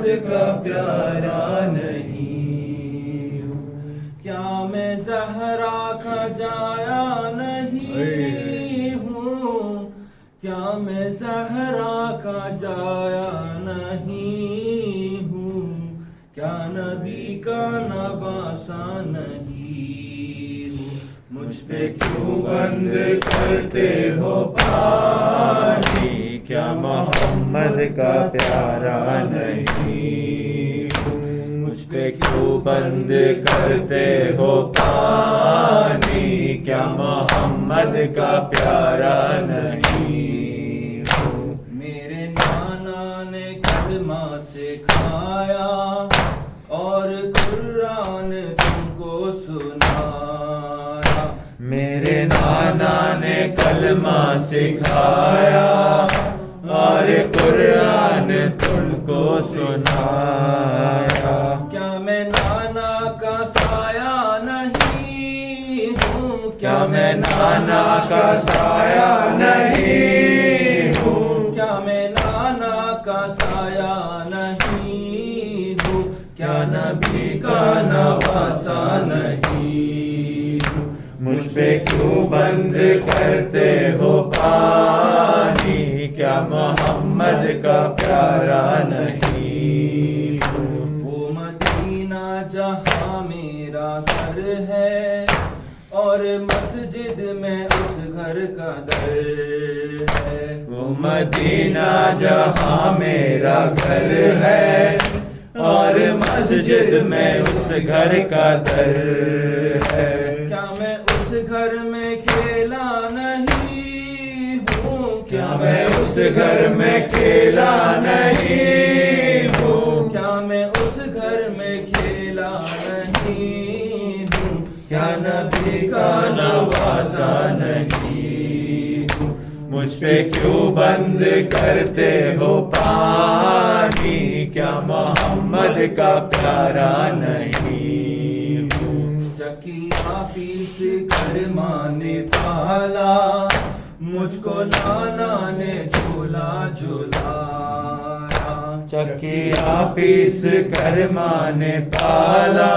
محمد کا پیارا نہیں ہوں؟ کیا میں زہرا کا جایا نہیں ہوں؟ کیا میں زہرا کا جایا نہیں ہوں؟ کیا نبی کا نواسا نہیں ہوں؟ مجھ پہ کیوں بند کرتے ہو پانی؟ کیا محمد کا پیارا نہیں ہوں؟ مجھ پہ کیوں بند کرتے ہو پانی؟ کیا محمد کا پیارا نہیں ہوں؟ میرے نانا نے کلمہ سکھایا اور قرآن تم کو سنایا. میرے نانا نے کلمہ سکھایا اور قرآن تم کو سنایا. کیا میں نانا کا سایہ نہیں ہوں؟ کیا میں نانا کا سایہ نہیں ہوں؟ کیا میں نانا کا سایہ نہیں ہوں؟ کیا نبی کا نواسا نہیں ہوں؟ مجھ پہ کیوں بند کرتے ہو پانی؟ کیا محمد کا پیارا نہیں ہوں؟ وہ مدینہ جہاں میرا گھر ہے اور مسجد میں اس گھر کا در ہے. وہ مدینہ جہاں میرا گھر ہے اور مسجد میں اس گھر کا در ہے. کیا میں اس گھر میں کھیلا نہیں ہوں؟ کیا میں اس گھر میں کھیلا نہیں ہوں؟ کیا میں اس گھر میں کھیلا نہیں ہوں؟ کیا نبی کا نواسا نہیں ہوں؟ مجھ پہ کیوں بند کرتے ہو پانی؟ کیا محمد کا پیارا نہیں ہوں؟ چکیا پیس کر ماں نے پالا مجھ کو نانا نے جھولا جھولایا. چکیا پیس کر ماں نے پالا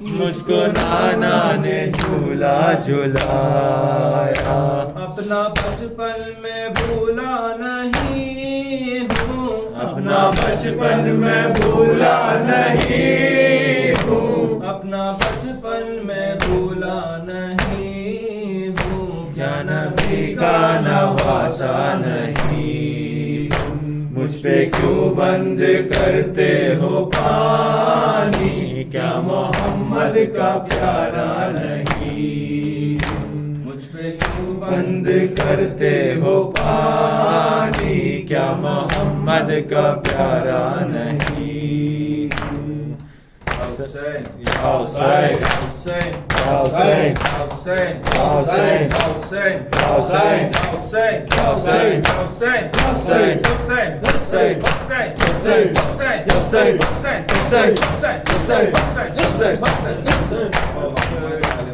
مجھ کو نانا نے جھولا جھولایا. اپنا بچپن میں بھولا نہیں ہوں. اپنا بچپن میں بھولا نہیں ہوں. اپنا بچپن میں بھولا نہیں ہوں. کیا نبی کا نواسا نہیں ہوں؟ مجھ پہ کیوں بند کرتے ہو پانی؟ کیا محمد کا پیارا نہیں ہوں؟ مجھ پہ کیوں بند کرتے ہو پانی؟ کیا محمد کا پیارا نہیں ہوں؟ حسین یا حسین حسین یا حسین حسین یا حسین حسین یا حسین حسین یا حسین حسین حسین حسین حسین حسین حسین حسین حسین حسین حسین حسین حسین حسین حسین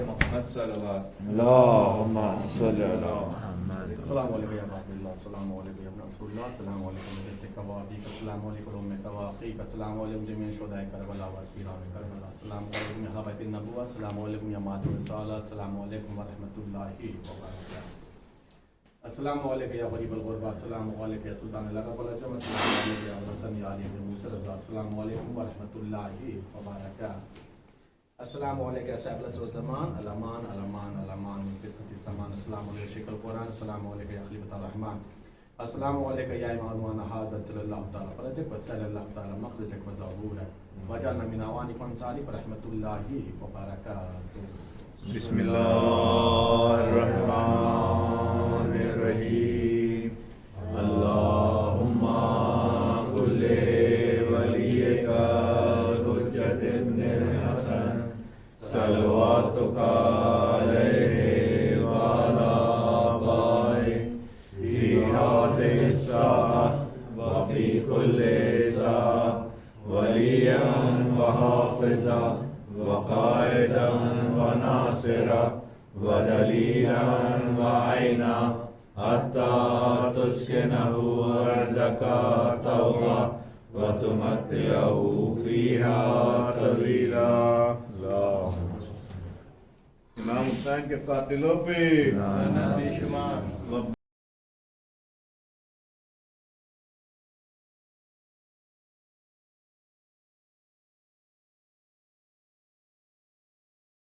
محمد صلوات. اللہم صلی علی محمد. السلام علیکم یا رحمۃ اللہ. السلام علیکم یا رسول اللہ. السلام علیکم جد کبابی. السلام علیکم ام کواقی. السلام علیکم جميع شهداء کربلا و اسیران کربلا. السلام علیکم یا حبیب النبوہ. السلام علیکم یا مادر رسالہ. السلام علیکم ورحمۃ اللہ وبرکاتہ. السلام علیکم یا غریب الغربہ. السلام علیکم یا سلطان العرب والعجم. السلام علیکم یا حسن یا علی بن موسی رضا. السلام علیکم ورحمۃ اللہ وبرکاتہ. السلام علیکم یا صاحب العصر والزمان. الامان الامان الامان من فتنة الزمان. السلام علیکم شیخ القرآن. السلام علیکم یا خلیفۃ الرحمن. السلام علیکم یا امام زمان حاضر جل اللہ تعالی فرجک وسائل اللہ تعالی مخرجک وزعبورک وجعلنا من عوانک وانصارک ورحمۃ اللہ وبرکاتہ. بسم اللہ الرحمن الرحیم. اللہم کل ولیک حجت ابن الحسن صلواتک علیہ وعلی آبائہ فی هذه الساعة وفي كل ساعة وليا وحافظا وقائدا وناصرا ودليلا وعينا حتى تسكنه أرضك طوعا وتمتعه فيها طويلا. امام حسین کے قاتلوں پہ بے شمار